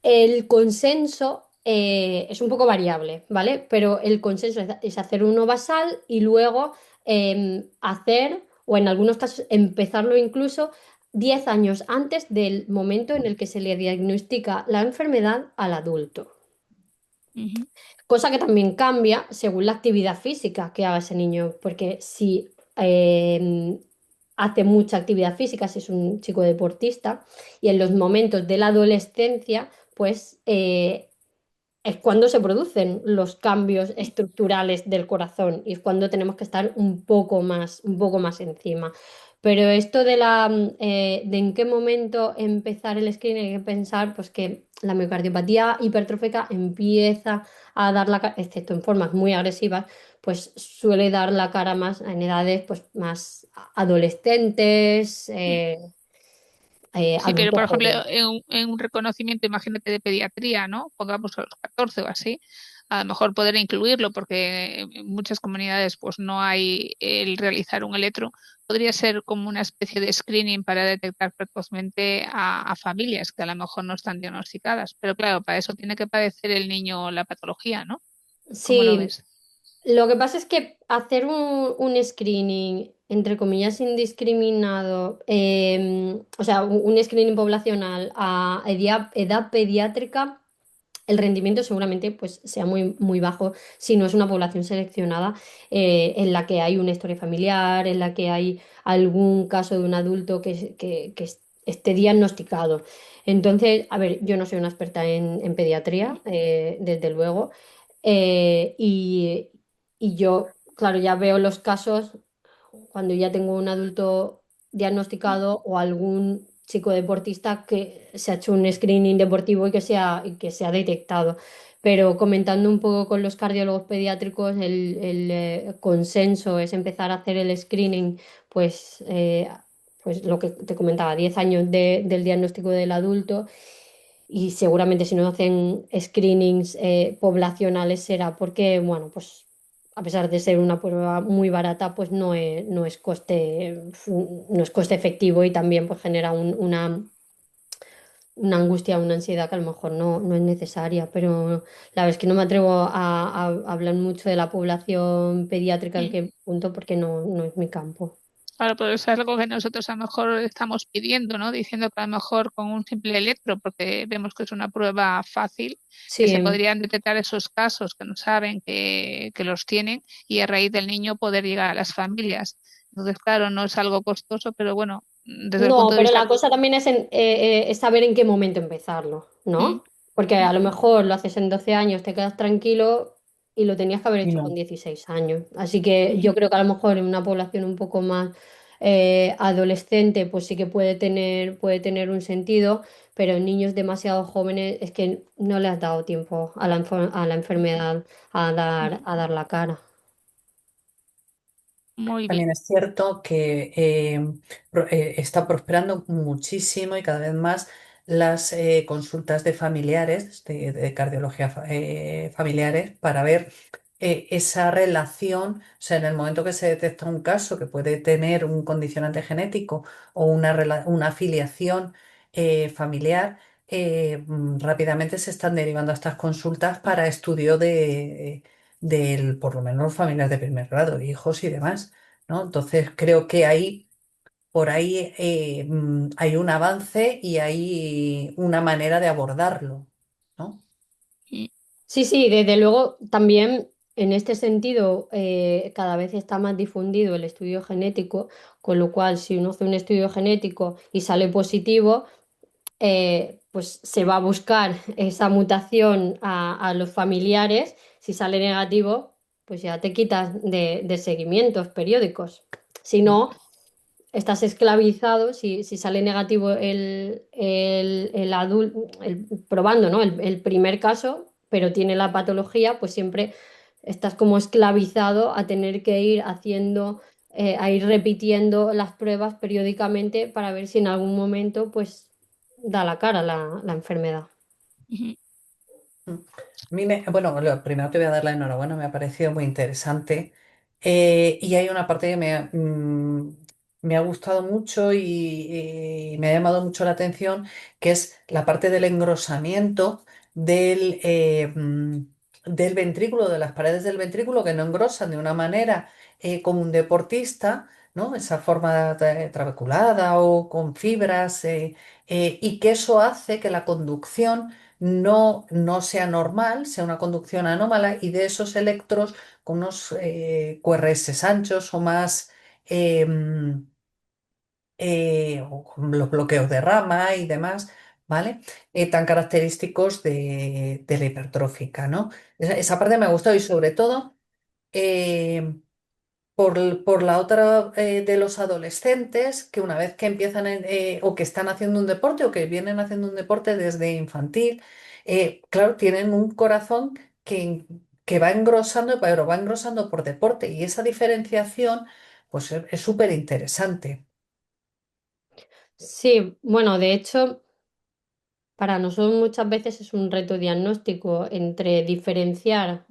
El consenso es un poco variable, ¿vale? Pero el consenso es hacer uno basal y luego hacer, o en algunos casos empezarlo incluso 10 años antes del momento en el que se le diagnostica la enfermedad al adulto. Ujú, Cosa que también cambia según la actividad física que haga ese niño, porque si hace mucha actividad física, si es un chico deportista, y en los momentos de la adolescencia, pues es cuando se producen los cambios estructurales del corazón y es cuando tenemos que estar un poco más encima. Pero esto de de en qué momento empezar el screening, hay que pensar pues que la miocardiopatía hipertrófica empieza a dar la cara, excepto en formas muy agresivas, pues suele dar la cara más en edades pues más adolescentes, mm. Sí, pero adulto por ejemplo, joven. en un reconocimiento, imagínate, de pediatría, ¿no? Pongamos a los 14 o así, a lo mejor poder incluirlo, porque en muchas comunidades pues no hay el realizar un electro, podría ser como una especie de screening para detectar precozmente a familias que a lo mejor no están diagnosticadas. Pero claro, para eso tiene que padecer el niño la patología, ¿no? ¿Cómo lo Sí, ves? Lo que pasa es que hacer un screening, entre comillas, indiscriminado, o sea, un screening poblacional a edad pediátrica, el rendimiento seguramente pues, sea muy bajo si no es una población seleccionada en la que hay una historia familiar, en la que hay algún caso de un adulto que esté diagnosticado. Entonces, a ver, yo no soy una experta en pediatría, desde luego, eh, y, y yo, claro, ya veo los casos cuando ya tengo un adulto diagnosticado o algún chico deportista que se ha hecho un screening deportivo y que se ha detectado. Pero comentando un poco con los cardiólogos pediátricos, el consenso es empezar a hacer el screening, pues, pues lo que te comentaba, 10 años del diagnóstico del adulto y seguramente si no hacen screenings poblacionales será porque, bueno, pues a pesar de ser una prueba muy barata, pues no es coste efectivo y también pues genera una angustia, una ansiedad que a lo mejor no es necesaria. Pero la verdad es que no me atrevo a hablar mucho de la población pediátrica en Mm. qué punto porque no es mi campo. Claro, pero es algo que nosotros a lo mejor estamos pidiendo, ¿no? Diciendo que a lo mejor con un simple electro, porque vemos que es una prueba fácil, que se Sí. podrían detectar esos casos que no saben que los tienen y a raíz del niño poder llegar a las familias. Entonces, claro, no es algo costoso, pero bueno, desde el No, punto de pero vista... la cosa también es saber en qué momento empezarlo, Mm, ¿no? Porque a lo mejor lo haces en 12 años, te quedas tranquilo y lo tenías que haber Y hecho con no. 16 años. Así que ujú, yo creo que a lo mejor en una población un poco más adolescente, pues sí que puede tener un sentido, pero en niños demasiado jóvenes es que no le has dado tiempo a a la enfermedad ujú. a dar la cara. Muy bien. También es cierto que está prosperando muchísimo y cada vez más las consultas de familiares, de cardiología familiares, para ver esa relación, o sea, en el momento que se detecta un caso que puede tener un condicionante genético o una afiliación familiar, rápidamente se están derivando a estas consultas para estudio del, por lo menos, familiar de primer grado, hijos y demás. ¿No? Entonces creo que ahí, por ahí hay un avance y hay una manera de abordarlo, ¿no? Mm, Sí, sí, desde luego también en este sentido cada vez está más difundido el estudio genético, con lo cual si uno hace un estudio genético y sale positivo, pues se va a buscar esa mutación a los familiares. Si sale negativo, pues ya te quitas de seguimientos periódicos. Si Mm, no, estás esclavizado, si sale negativo el adulto, probando, ¿no? El primer caso, pero tiene la patología, pues siempre estás como esclavizado a tener que ir haciendo, a ir repitiendo las pruebas periódicamente para ver si en algún momento, pues, da la cara la enfermedad. ujú. mm. Bueno, primero te voy a dar la enhorabuena, me ha parecido muy interesante. Y hay una parte que me ha gustado mucho y me ha llamado mucho la atención, que es la parte del engrosamiento del ventrículo, de las paredes del ventrículo, que no engrosan de una manera como un deportista, ¿no? Esa forma trabeculada o con fibras, y que eso hace que la conducción no sea normal, sea una conducción anómala y de esos electros con unos QRS anchos o más, o con los bloqueos de rama y demás, ¿vale? Tan característicos de la hipertrófica, ¿no? Esa parte me ha gustado y sobre todo eh, por la otra de los adolescentes que una vez que empiezan o que están haciendo un deporte o que vienen haciendo un deporte desde infantil, claro, tienen un corazón que va engrosando, pero va engrosando por deporte y esa diferenciación pues es súper interesante. Sí, bueno, de hecho, para nosotros muchas veces es un reto diagnóstico entre diferenciar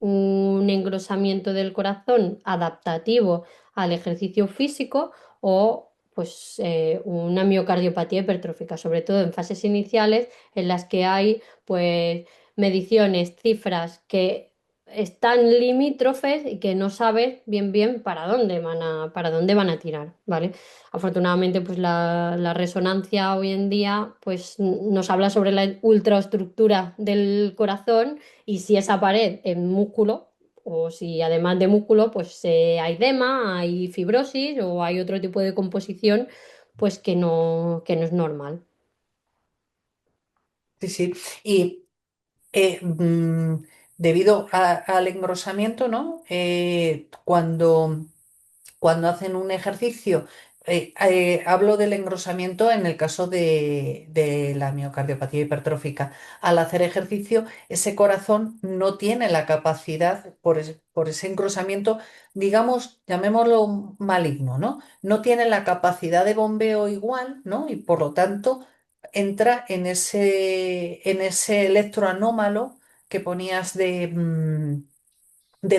un engrosamiento del corazón adaptativo al ejercicio físico o pues una miocardiopatía hipertrófica, sobre todo en fases iniciales en las que hay pues mediciones, cifras que están limítrofes y que no sabes bien para dónde van a tirar, ¿vale? Afortunadamente, pues la resonancia hoy en día pues nos habla sobre la ultraestructura del corazón y si esa pared es músculo o si además de músculo pues hay edema, hay fibrosis o hay otro tipo de composición pues que no es normal. Sí, sí. Y eh, mm, debido al engrosamiento, ¿no? Cuando hacen un ejercicio, hablo del engrosamiento en el caso de la miocardiopatía hipertrófica. Al hacer ejercicio, ese corazón no tiene la capacidad, por ese engrosamiento, digamos, llamémoslo maligno, ¿no? No tiene la capacidad de bombeo igual, ¿no? Y por lo tanto entra en ese electroanómalo que ponías de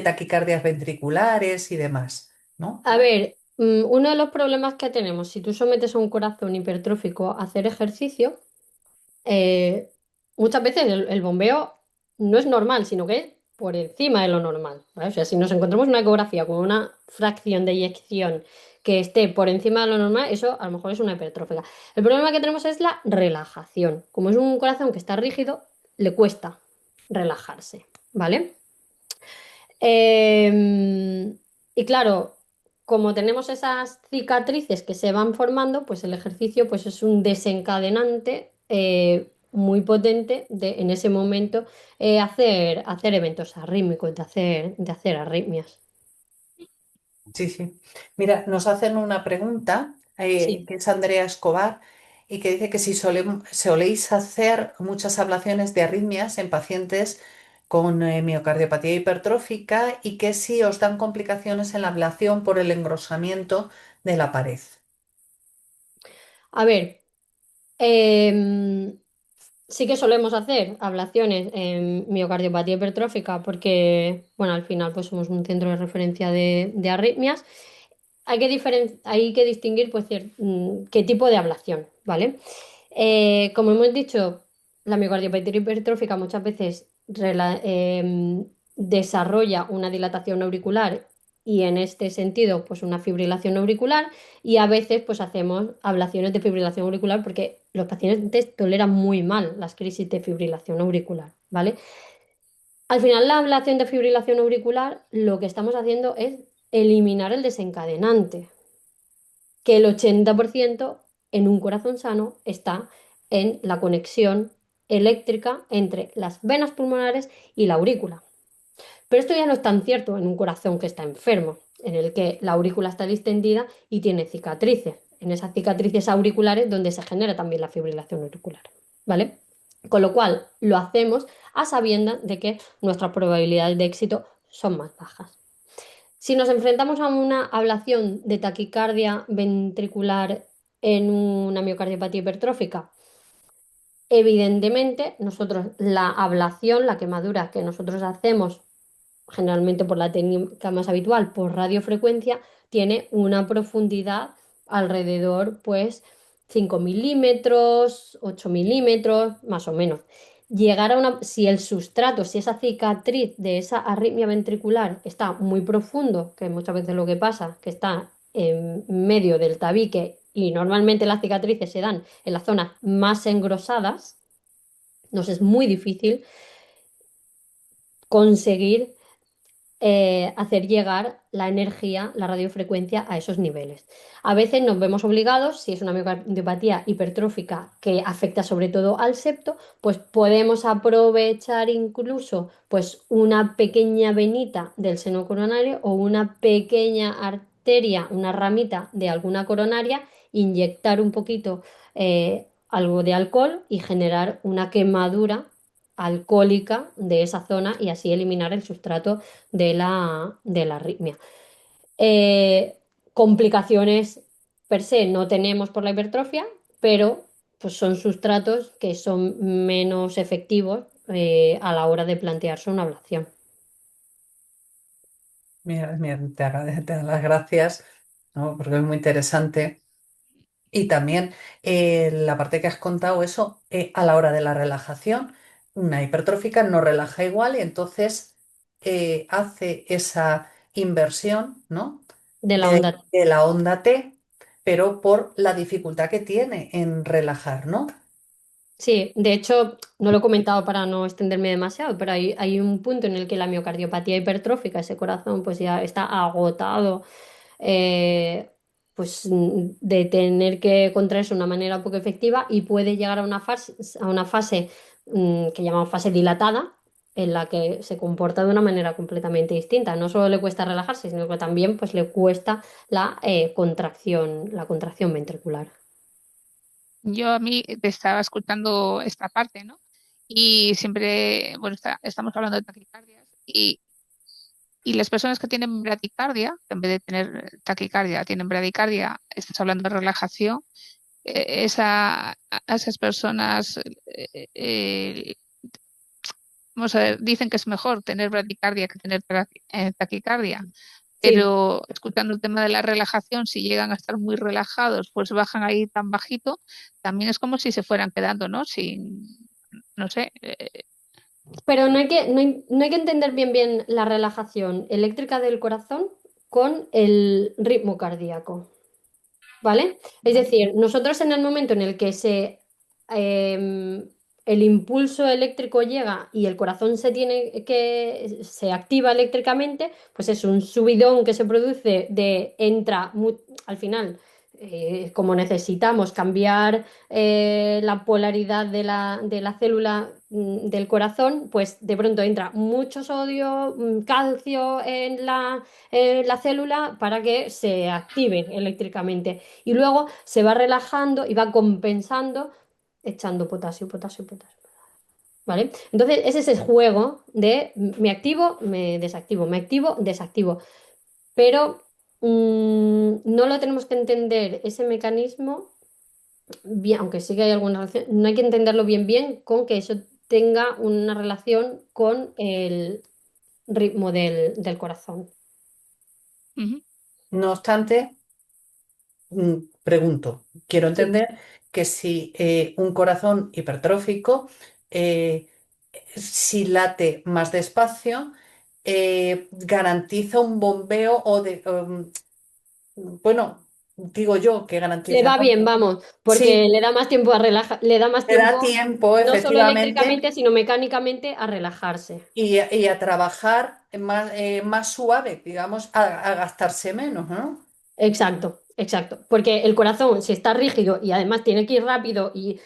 taquicardias ventriculares y demás, ¿no? A ver, uno de los problemas que tenemos, si tú sometes a un corazón hipertrófico a hacer ejercicio, eh, muchas veces el bombeo no es normal, sino que es por encima de lo normal, ¿vale? O sea, si nos encontramos una ecografía con una fracción de eyección que esté por encima de lo normal, eso a lo mejor es una hipertrófica. El problema que tenemos es la relajación. Como es un corazón que está rígido, le cuesta relajarse, ¿vale? Y claro, como tenemos esas cicatrices que se van formando, pues el ejercicio pues es un desencadenante muy potente de en ese momento hacer eventos arrítmicos, de hacer arritmias. Sí, sí. Mira, nos hacen una pregunta, Sí. que es Andrea Escobar, y que dice que si soléis hacer muchas ablaciones de arritmias en pacientes con miocardiopatía hipertrófica y que si os dan complicaciones en la ablación por el engrosamiento de la pared. A ver, em, sí que solemos hacer ablaciones en miocardiopatía hipertrófica porque, bueno, al final pues somos un centro de referencia de arritmias. Hay que distinguir pues, qué tipo de ablación, ¿vale? Como hemos dicho, la miocardiopatía hipertrófica muchas veces desarrolla una dilatación auricular y en este sentido pues una fibrilación auricular y a veces pues hacemos ablaciones de fibrilación auricular porque los pacientes toleran muy mal las crisis de fibrilación auricular, ¿vale? Al final la ablación de fibrilación auricular lo que estamos haciendo es eliminar el desencadenante, que el 80% en un corazón sano está en la conexión eléctrica entre las venas pulmonares y la aurícula. Pero esto ya no es tan cierto en un corazón que está enfermo, en el que la aurícula está distendida y tiene cicatrices. En esas cicatrices auriculares donde se genera también la fibrilación auricular, ¿vale? Con lo cual lo hacemos a sabiendas de que nuestras probabilidades de éxito son más bajas. Si nos enfrentamos a una ablación de taquicardia ventricular en una miocardiopatía hipertrófica, evidentemente nosotros la ablación, la quemadura que nosotros hacemos generalmente por la técnica más habitual, por radiofrecuencia, tiene una profundidad alrededor, pues, 5 milímetros, 8 milímetros, más o menos. Si el sustrato, si esa cicatriz de esa arritmia ventricular está muy profundo, que muchas veces lo que pasa, que está en medio del tabique y normalmente las cicatrices se dan en las zonas más engrosadas, nos es muy difícil conseguir hacer llegar la energía, la radiofrecuencia a esos niveles. A veces nos vemos obligados, si es una miocardiopatía hipertrófica que afecta sobre todo al septo, pues podemos aprovechar incluso pues una pequeña venita del seno coronario o una pequeña arteria, una ramita de alguna coronaria, inyectar un poquito algo de alcohol y generar una quemadura alcohólica de esa zona y así eliminar el sustrato de la arritmia. Eh, Complicaciones per se no tenemos por la hipertrofia, pero pues son sustratos que son menos efectivos a la hora de plantearse una ablación. Mira, mira, te doy las gracias, ¿no? Porque es muy interesante. Y también la parte que has contado, eso, a la hora de la relajación, una hipertrófica no relaja igual y entonces hace esa inversión, ¿no? De la onda. de la onda T, pero por la dificultad que tiene en relajar, ¿no? Sí, de hecho, no lo he comentado para no extenderme demasiado, pero hay un punto en el que la miocardiopatía hipertrófica, ese corazón, pues ya está agotado, eh, pues de tener que contraerse de una manera poco efectiva y puede llegar a una fase que llamamos fase dilatada, en la que se comporta de una manera completamente distinta. No solo le cuesta relajarse, sino que también pues, le cuesta la contracción ventricular. Yo a mí te estaba escuchando esta parte, ¿no? Y siempre, bueno, estamos hablando de taquicardias y las personas que tienen bradicardia, en vez de tener taquicardia, tienen bradicardia, estás hablando de relajación, a esas personas, vamos a ver, dicen que es mejor tener bradicardia que tener taquicardia. Sí. Pero escuchando el tema de la relajación, si llegan a estar muy relajados, pues bajan ahí tan bajito, también es como si se fueran quedando, ¿no? Sin, no sé, Pero no hay que entender bien la relajación eléctrica del corazón con el ritmo cardíaco, ¿vale? Es decir, nosotros en el momento en el que el impulso eléctrico llega y el corazón se activa eléctricamente, pues es un subidón que se produce al final, como necesitamos cambiar la polaridad de la célula del corazón, pues de pronto entra mucho sodio, calcio en la célula para que se active eléctricamente. Y luego se va relajando y va compensando echando potasio, potasio, potasio. ¿Vale? Entonces, es ese juego de me activo, me desactivo, me activo, desactivo. Pero no lo tenemos que entender ese mecanismo bien, aunque sí que hay alguna relación, no hay que entenderlo bien con que eso tenga una relación con el ritmo del corazón. ujú. No obstante, pregunto, quiero Sí. entender que si un corazón hipertrófico, eh, si late más despacio, garantiza un bombeo bueno, digo yo que Le garantiza, va ¿no? bien, vamos, porque Sí, le da más tiempo a relajar, le da más te da tiempo, tiempo, no solo efectivamente, eléctricamente, sino mecánicamente a relajarse. y a trabajar más suave, digamos, a gastarse menos, ¿no? Exacto, exacto. Porque el corazón, si está rígido y además tiene que ir rápido y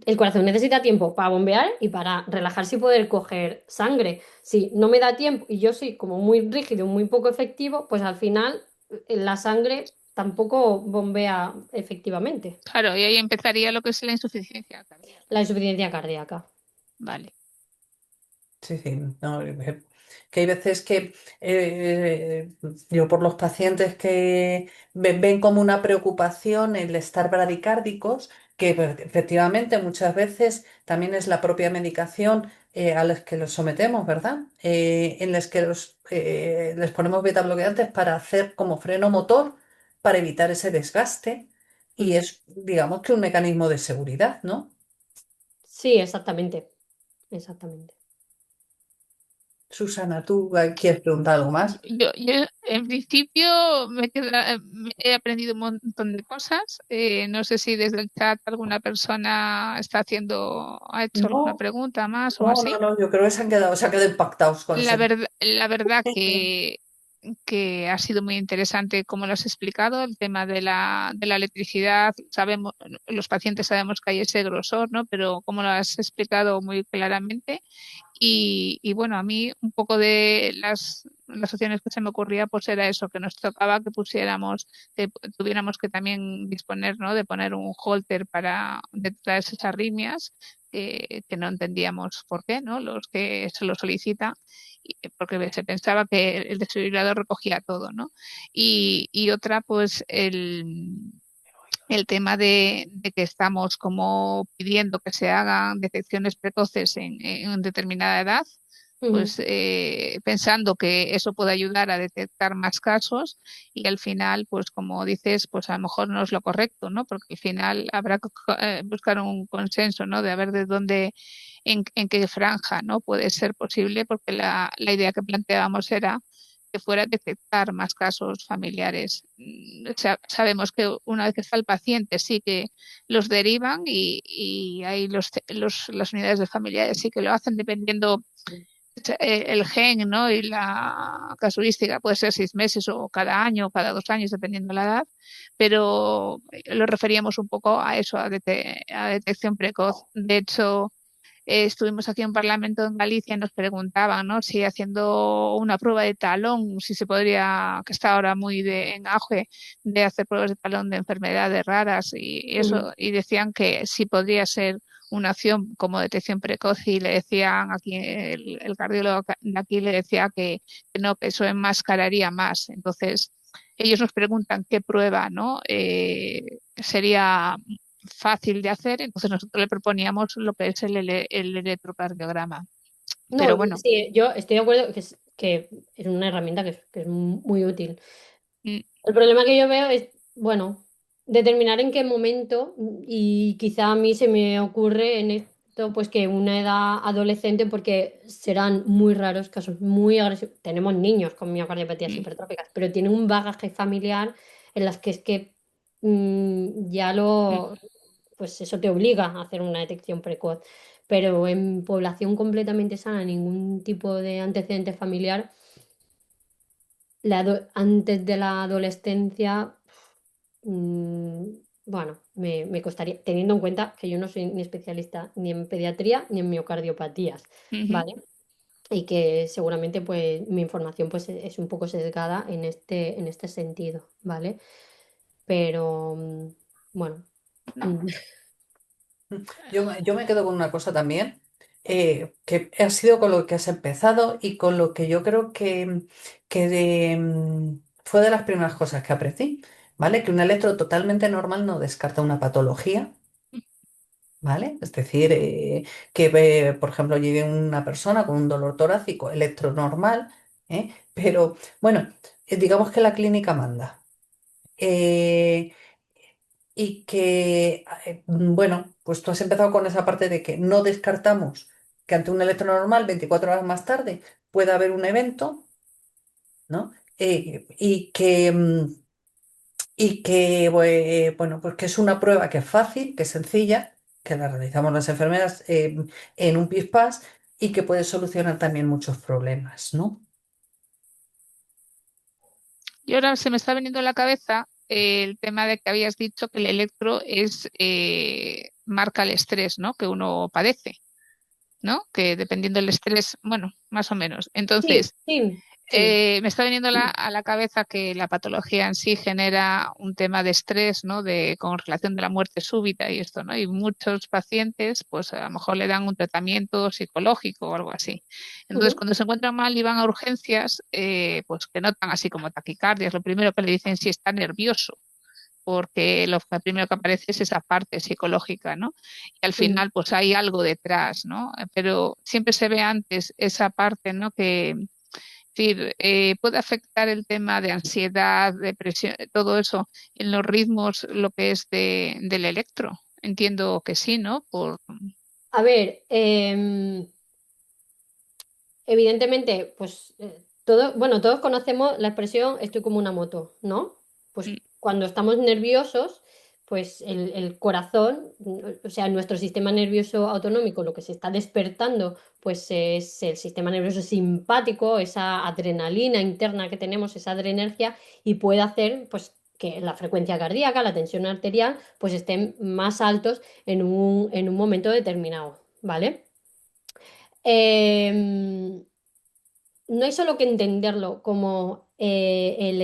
el corazón necesita tiempo para bombear y para relajarse y poder coger sangre. Si no me da tiempo y yo soy como muy rígido, muy poco efectivo, pues al final la sangre tampoco bombea efectivamente. Claro, y ahí empezaría lo que es la insuficiencia cardíaca. La insuficiencia cardíaca. Vale. Sí, sí, no, que hay veces que yo por los pacientes que ven como una preocupación el estar bradicárdicos, que pues, efectivamente muchas veces también es la propia medicación a las que los sometemos, ¿verdad? En las que les ponemos beta bloqueantes para hacer como freno motor, para evitar ese desgaste, y Mm. es, digamos que un mecanismo de seguridad, ¿no? Sí, exactamente. Exactamente. Susana, ¿tú quieres preguntar algo más? Yo en principio he aprendido un montón de cosas. No sé si desde el chat alguna persona ha hecho alguna No. pregunta más o No, no, así. no, yo creo que se han quedado impactados con ese. La verdad que ha sido muy interesante como lo has explicado, el tema de la electricidad. Sabemos, los pacientes sabemos que hay ese grosor, ¿no? Pero como lo has explicado muy claramente. Y bueno, a mí un poco de las opciones que se me ocurría, pues era eso, que nos tocaba que pusiéramos, que tuviéramos que también disponer, ¿no? De poner un holter para detectar esas arritmias, que no entendíamos por qué, ¿no? Los que se lo solicitan, porque se pensaba que el desfibrilador recogía todo, ¿no? Y otra, pues el tema de que estamos como pidiendo que se hagan detecciones precoces en determinada edad, Ujú. pues pensando que eso puede ayudar a detectar más casos y al final, pues como dices, pues a lo mejor no es lo correcto, ¿no? Porque al final habrá que buscar un consenso, ¿no? De a ver de dónde, en qué franja, ¿no? Puede ser posible, porque la idea que planteábamos era que fuera a detectar más casos familiares. Sabemos que una vez que está el paciente sí que los derivan y ahí las unidades de familiares sí que lo hacen dependiendo el gen, ¿no? Y la casuística puede ser 6 meses o cada año o cada 2 años, dependiendo de la edad, pero lo referíamos un poco a eso, a detección precoz. De hecho, estuvimos aquí en un Parlamento en Galicia y nos preguntaban, ¿no? Si haciendo una prueba de talón, si se podría, que está ahora muy en auge, de hacer pruebas de talón de enfermedades raras y Ujú. eso, y decían que sí podría ser una opción como detección precoz y le decían aquí, el cardiólogo de aquí le decía que no, que eso enmascararía más. Entonces, ellos nos preguntan qué prueba, ¿no? Sería fácil de hacer, entonces nosotros le proponíamos lo que es el electrocardiograma. No, Pero bueno, sí, yo estoy de acuerdo que es una herramienta que es muy útil. mm, El problema que yo veo es, bueno, determinar en qué momento, y quizá a mí se me ocurre en esto, pues que una edad adolescente, porque serán muy raros casos, muy agresivos. Tenemos niños con miocardiopatías mm, hipertróficas, pero tienen un bagaje familiar en las que es que ya mm, pues eso te obliga a hacer una detección precoz. Pero en población completamente sana, ningún tipo de antecedente familiar antes de la adolescencia, mm, bueno, me costaría, teniendo en cuenta que yo no soy ni especialista ni en pediatría ni en miocardiopatías, ujú. ¿vale? Y que seguramente pues mi información pues es un poco sesgada en este sentido, ¿vale? Pero bueno, No, mm, Yo me quedo con una cosa también, que ha sido con lo que has empezado y con lo que yo creo que fue de las primeras cosas que aprendí, ¿vale? Que un electro totalmente normal no descarta una patología, ¿vale? Es decir, por ejemplo, llegue una persona con un dolor torácico, electro normal, pero bueno, digamos que la clínica manda. Eh, y que, bueno, pues tú has empezado con esa parte de que no descartamos que ante un electro normal, 24 horas más tarde, pueda haber un evento, ¿no? Bueno, pues que es una prueba que es fácil, que es sencilla, que la realizamos las enfermeras en un PIS-PAS y que puede solucionar también muchos problemas, ¿no? y ahora se me está viniendo a la cabeza el tema de que habías dicho que el electro es marca el estrés, ¿no? Que uno padece, ¿no? Que dependiendo del estrés, bueno, más o menos. sí, Entonces, sí, sí. me está viniendo a la cabeza que la patología en sí genera un tema de estrés, ¿no? Con relación de la muerte súbita y esto, ¿no? Y muchos pacientes, pues a lo mejor le dan un tratamiento psicológico o algo así. Entonces, Ujú. cuando se encuentran mal y van a urgencias, pues que notan así como taquicardias, lo primero que le dicen si está nervioso porque lo primero que aparece es esa parte psicológica, ¿no? Y al Ujú. final, pues hay algo detrás, ¿no? Pero siempre se ve antes esa parte, ¿no? Que decir, puede afectar el tema de ansiedad, depresión, todo eso en los ritmos, lo que es del electro. Entiendo que sí, ¿no? A ver, evidentemente, pues bueno, todos conocemos la expresión estoy como una moto, ¿no? Pues Mm, cuando estamos nerviosos, pues el corazón, o sea, nuestro sistema nervioso autonómico, lo que se está despertando, pues es el sistema nervioso simpático, esa adrenalina interna que tenemos, esa adrenergia, y puede hacer, pues, que la frecuencia cardíaca, la tensión arterial, pues estén más altos en un momento determinado, ¿vale? Em, no hay solo que entenderlo como el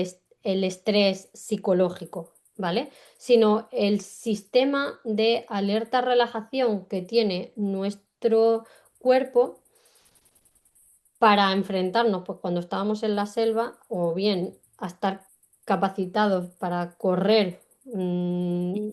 estrés psicológico, ¿vale? Sino el sistema de alerta-relajación que tiene nuestro cuerpo para enfrentarnos, pues cuando estábamos en la selva, o bien a estar capacitados para correr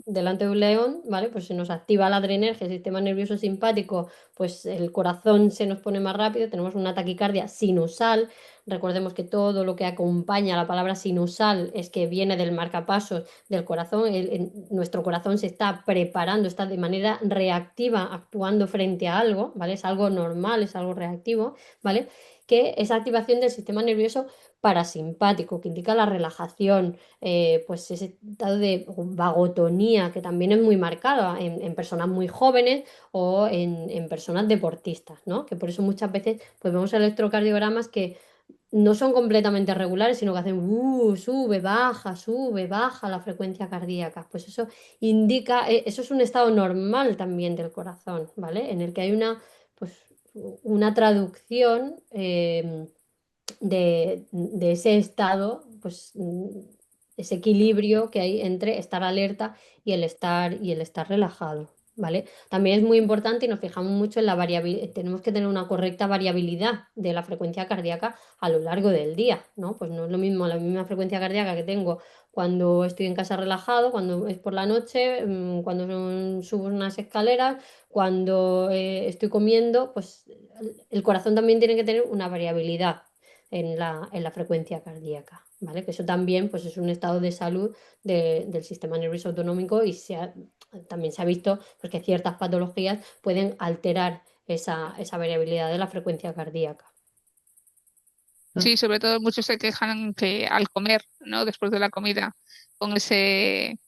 delante de un león, ¿vale? Pues se nos activa la adrenergia, el sistema nervioso simpático, pues el corazón se nos pone más rápido, tenemos una taquicardia sinusal. Recordemos que todo lo que acompaña a la palabra sinusal es que viene del marcapasos del corazón. Nuestro corazón se está preparando, está de manera reactiva actuando frente a algo, ¿vale? Es algo normal, es algo reactivo, ¿vale? Que esa activación del sistema nervioso parasimpático, que indica la relajación, pues ese estado de vagotonía que también es muy marcada en personas muy jóvenes o en personas deportistas, ¿no? Que por eso muchas veces pues vemos electrocardiogramas que no son completamente regulares, sino que hacen sube, baja la frecuencia cardíaca. Pues eso indica, eso es un estado normal también del corazón, ¿vale? En el que hay pues, una traducción de ese estado, pues ese equilibrio que hay entre estar alerta y el estar relajado, ¿vale? También es muy importante y nos fijamos mucho en la variabilidad, tenemos que tener una correcta variabilidad de la frecuencia cardíaca a lo largo del día, ¿no? Pues no es lo mismo la misma frecuencia cardíaca que tengo cuando estoy en casa relajado, cuando es por la noche, cuando subo unas escaleras, cuando estoy comiendo, pues el corazón también tiene que tener una variabilidad en la frecuencia cardíaca, ¿vale? Que eso también pues, es un estado de salud del sistema nervioso autonómico y también se ha visto pues, que ciertas patologías pueden alterar esa variabilidad de la frecuencia cardíaca. Sí, sobre todo muchos se quejan que al comer, ¿no? Después de la comida, con ese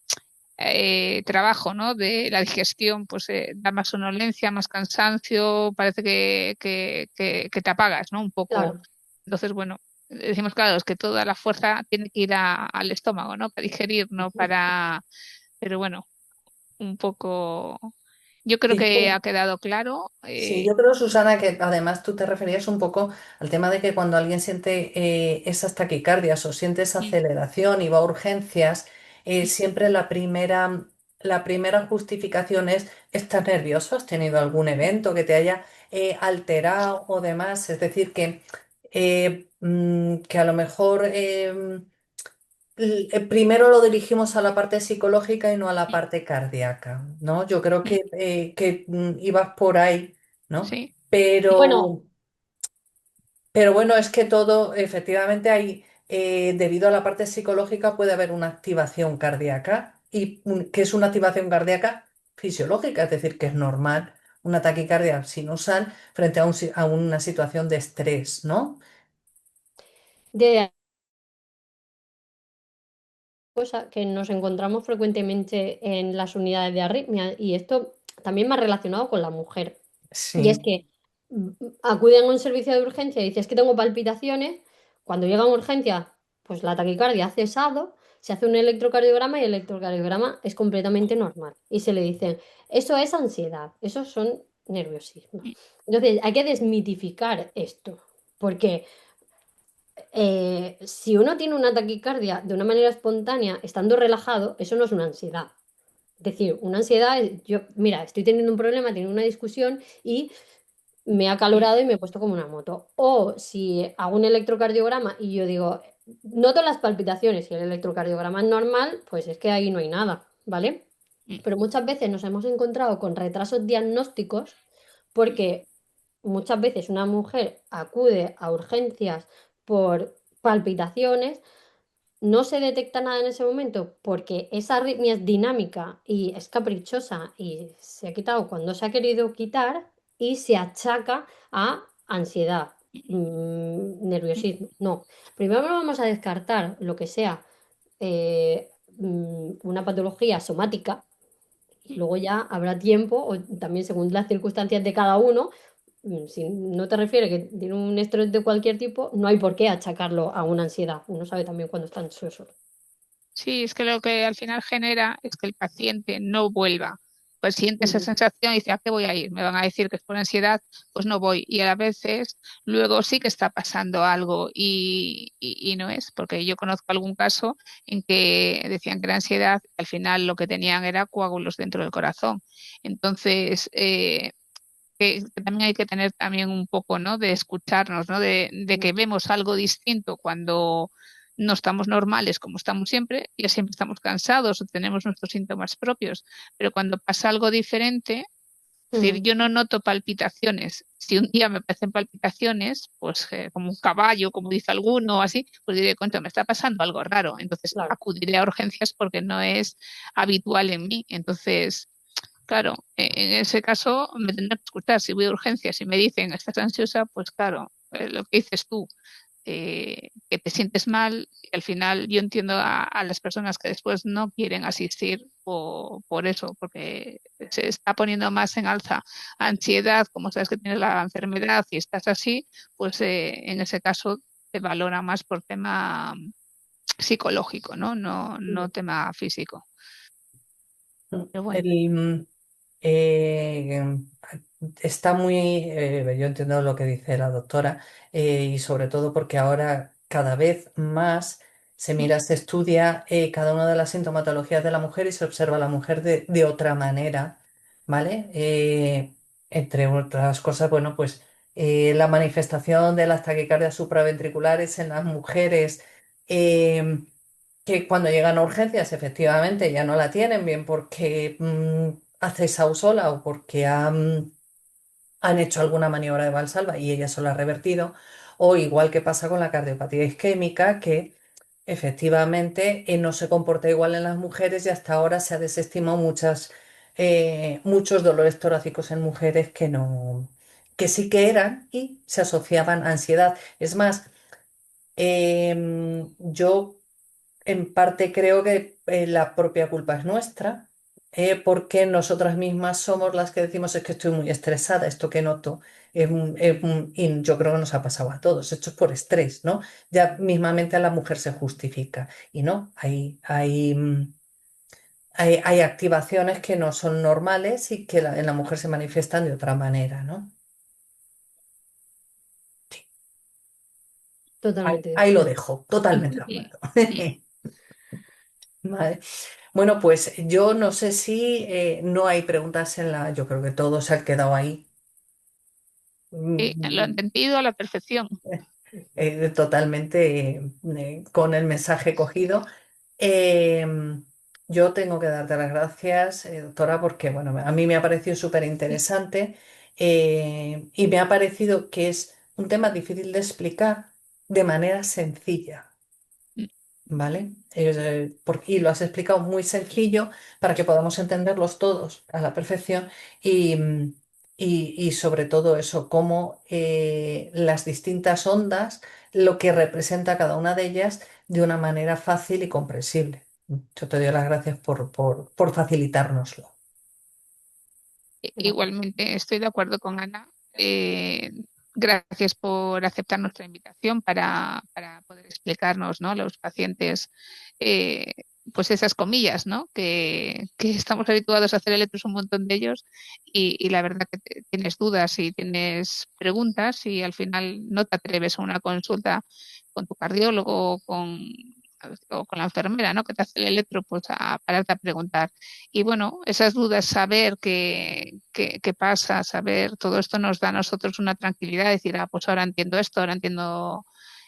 trabajo, ¿no? De la digestión, pues da más somnolencia, más cansancio, parece que te apagas, ¿no? Un poco. Claro. Entonces, bueno, decimos, claro, es que toda la fuerza tiene que ir al estómago, ¿no? Para digerir, no para... Pero bueno, un poco... Yo creo Sí, que ha quedado claro. sí, yo creo, Susana, que además tú te referías un poco al tema de que cuando alguien siente esas taquicardias o siente esa Sí, aceleración y va a urgencias, siempre la primera justificación es: ¿estás nervioso? ¿Has tenido algún evento que te haya alterado o demás? Es decir, que a lo mejor primero lo dirigimos a la parte psicológica y no a la parte cardíaca, ¿no? Yo creo que ibas por ahí, ¿no? sí. Bueno, Pero, pero bueno, es que todo, efectivamente, debido a la parte psicológica, puede haber una activación cardíaca y que es una activación cardíaca fisiológica, es decir, que es normal una taquicardia sinusal frente a una situación de estrés, ¿no? de cosa que nos encontramos frecuentemente en las unidades de arritmia y esto también más relacionado con la mujer. Y es Sí. que mm, acuden a un servicio de urgencia y dices que tengo palpitaciones. Cuando llegan a urgencia, pues la taquicardia ha cesado, se hace un electrocardiograma y el electrocardiograma es completamente normal. Y se le dicen, eso es ansiedad, eso son nerviosismo. Entonces, hay que desmitificar esto, porque si uno tiene una taquicardia de una manera espontánea, estando relajado, eso no es una ansiedad. Es decir, una ansiedad es, yo, mira, estoy teniendo un problema, teniendo una discusión y me ha calorado y me he puesto como una moto. O si hago un electrocardiograma y yo digo, noto las palpitaciones y el electrocardiograma es normal, pues es que ahí no hay nada, ¿vale? Pero muchas veces nos hemos encontrado con retrasos diagnósticos porque muchas veces una mujer acude a urgencias por palpitaciones, no se detecta nada en ese momento porque esa arritmia es dinámica y es caprichosa y se ha quitado cuando se ha querido quitar y se achaca a ansiedad, nerviosismo. No, primero vamos a descartar lo que sea una patología somática y luego ya habrá tiempo, o también según las circunstancias de cada uno, si no te refiere que tiene un estrés de cualquier tipo, no hay por qué achacarlo a una ansiedad. Uno sabe también cuando está ansioso. Sí, es que lo que al final genera es que el paciente no vuelva. Pues siente esa Ujú. sensación y dice, ¿a qué voy a ir? Me van a decir que es por ansiedad, pues no voy. Y a veces luego sí que está pasando algo y no es, porque yo conozco algún caso en que decían que era ansiedad, y al final lo que tenían era coágulos dentro del corazón. Entonces, que también hay que tener también un poco, ¿no? De escucharnos, ¿no? De que vemos algo distinto cuando no estamos normales como estamos siempre, ya siempre estamos cansados o tenemos nuestros síntomas propios, pero cuando pasa algo diferente, es decir, yo no noto palpitaciones. Si un día me parecen palpitaciones, pues como un caballo, como dice alguno, o así, pues diré, cuánto me está pasando algo raro. Entonces Claro, acudiré a urgencias porque no es habitual en mí. Entonces, claro, en ese caso me tendré que escuchar. Si voy a urgencias y me dicen, estás ansiosa, pues claro, lo que dices tú, que te sientes mal y al final yo entiendo a las personas que después no quieren asistir por eso, porque se está poniendo más en alza ansiedad, como sabes que tienes la enfermedad y estás así, pues en ese caso te valora más por tema psicológico, ¿no? No tema físico. Pero bueno. El, eh, está muy, yo entiendo lo que dice la doctora, y sobre todo porque ahora cada vez más se mira, se estudia cada una de las sintomatologías de la mujer y se observa a la mujer de otra manera, ¿vale? Entre otras cosas, bueno, pues la manifestación de las taquicardias supraventriculares en las mujeres. Que cuando llegan a urgencias efectivamente ya no la tienen, bien porque hace sola o porque han hecho alguna maniobra de Valsalva y ella se lo ha revertido, o igual que pasa con la cardiopatía isquémica, que efectivamente no se comporta igual en las mujeres y hasta ahora se ha desestimado muchos dolores torácicos en mujeres que no, que sí que eran y se asociaban a ansiedad. Es más, yo en parte creo que la propia culpa es nuestra, porque nosotras mismas somos las que decimos es que estoy muy estresada, esto que noto, y yo creo que nos ha pasado a todos, esto es por estrés, ¿no? Ya mismamente a la mujer se justifica y no, hay activaciones que no son normales y que en la mujer se manifiestan de otra manera, ¿no? totalmente de Ahí lo acuerdo. dejo, totalmente de Sí, acuerdo. sí. Vale. Bueno, pues yo no sé si no hay preguntas en la. Yo creo que todo se ha quedado ahí Lo he mm, entendido a la perfección. totalmente con el mensaje cogido. Eh, yo tengo que darte las gracias, doctora, porque bueno, a mí me ha parecido súper interesante y me ha parecido que es un tema difícil de explicar de manera sencilla. ¿Vale? Y lo has explicado muy sencillo para que podamos entenderlos todos a la perfección y, y sobre todo eso, cómo las distintas ondas, lo que representa cada una de ellas de una manera fácil y comprensible. Yo te doy las gracias por facilitárnoslo. Vale. Igualmente estoy de acuerdo con Ana. Gracias por aceptar nuestra invitación para poder explicarnos, ¿no? Los pacientes, eh, pues esas comillas, ¿no? Que estamos habituados a hacer electros un montón de ellos y la verdad que tienes dudas y tienes preguntas y al final no te atreves a una consulta con tu cardiólogo o con la enfermera, ¿no? Que te hace el electro, pues a pararte a preguntar. Y bueno, esas dudas, saber qué pasa, saber todo esto nos da a nosotros una tranquilidad, decir, ah, pues ahora entiendo esto, ahora entiendo,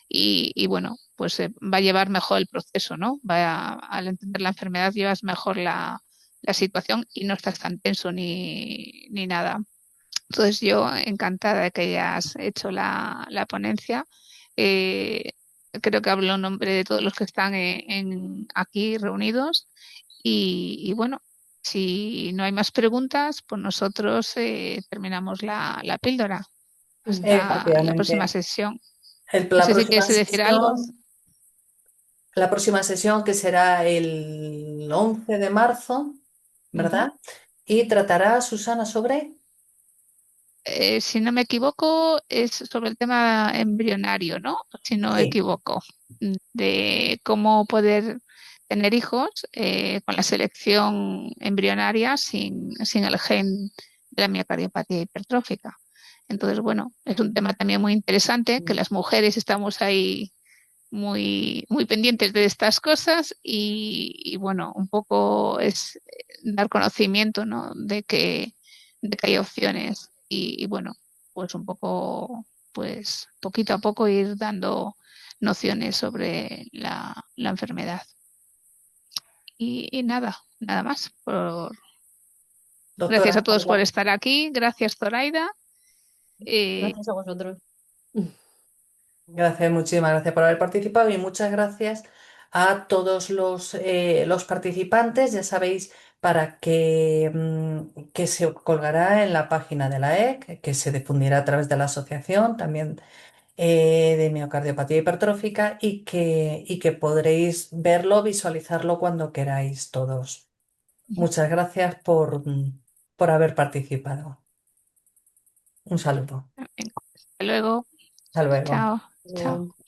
y bueno, pues va a llevar mejor el proceso, ¿no? Al entender la enfermedad llevas mejor la situación y no estás tan tenso ni nada. Entonces yo encantada de que hayas hecho la ponencia. Eh, Creo que hablo en nombre de todos los que están aquí reunidos y bueno, si no hay más preguntas, pues nosotros terminamos la píldora hasta la próxima Efectivamente. sesión. No La sé si próxima quieres decir algo. sesión, la próxima sesión que será el 11 de marzo, Ujú. ¿verdad? Y tratará Susana sobre. Si no me equivoco, es sobre el tema embrionario, ¿no? Si no me Sí. equivoco, de cómo poder tener hijos con la selección embrionaria sin el gen de la miocardiopatía hipertrófica. Entonces, bueno, es un tema también muy interesante que las mujeres estamos ahí muy pendientes de estas cosas y bueno, un poco es dar conocimiento, ¿no? De que hay opciones y bueno, pues un poco pues poquito a poco ir dando nociones sobre la enfermedad. Y nada más. Gracias a Doctora, todos por estar aquí. Gracias, Zoraida. Eh, Gracias a vosotros. gracias, muchísimas gracias por haber participado y muchas gracias a todos los participantes. Ya sabéis para que se colgará en la página de la EC, que se difundirá a través de la asociación también de miocardiopatía hipertrófica y que podréis verlo, visualizarlo cuando queráis todos. Muchas gracias por haber participado. Un saludo. Hasta luego. Hasta luego. Chao. Chao.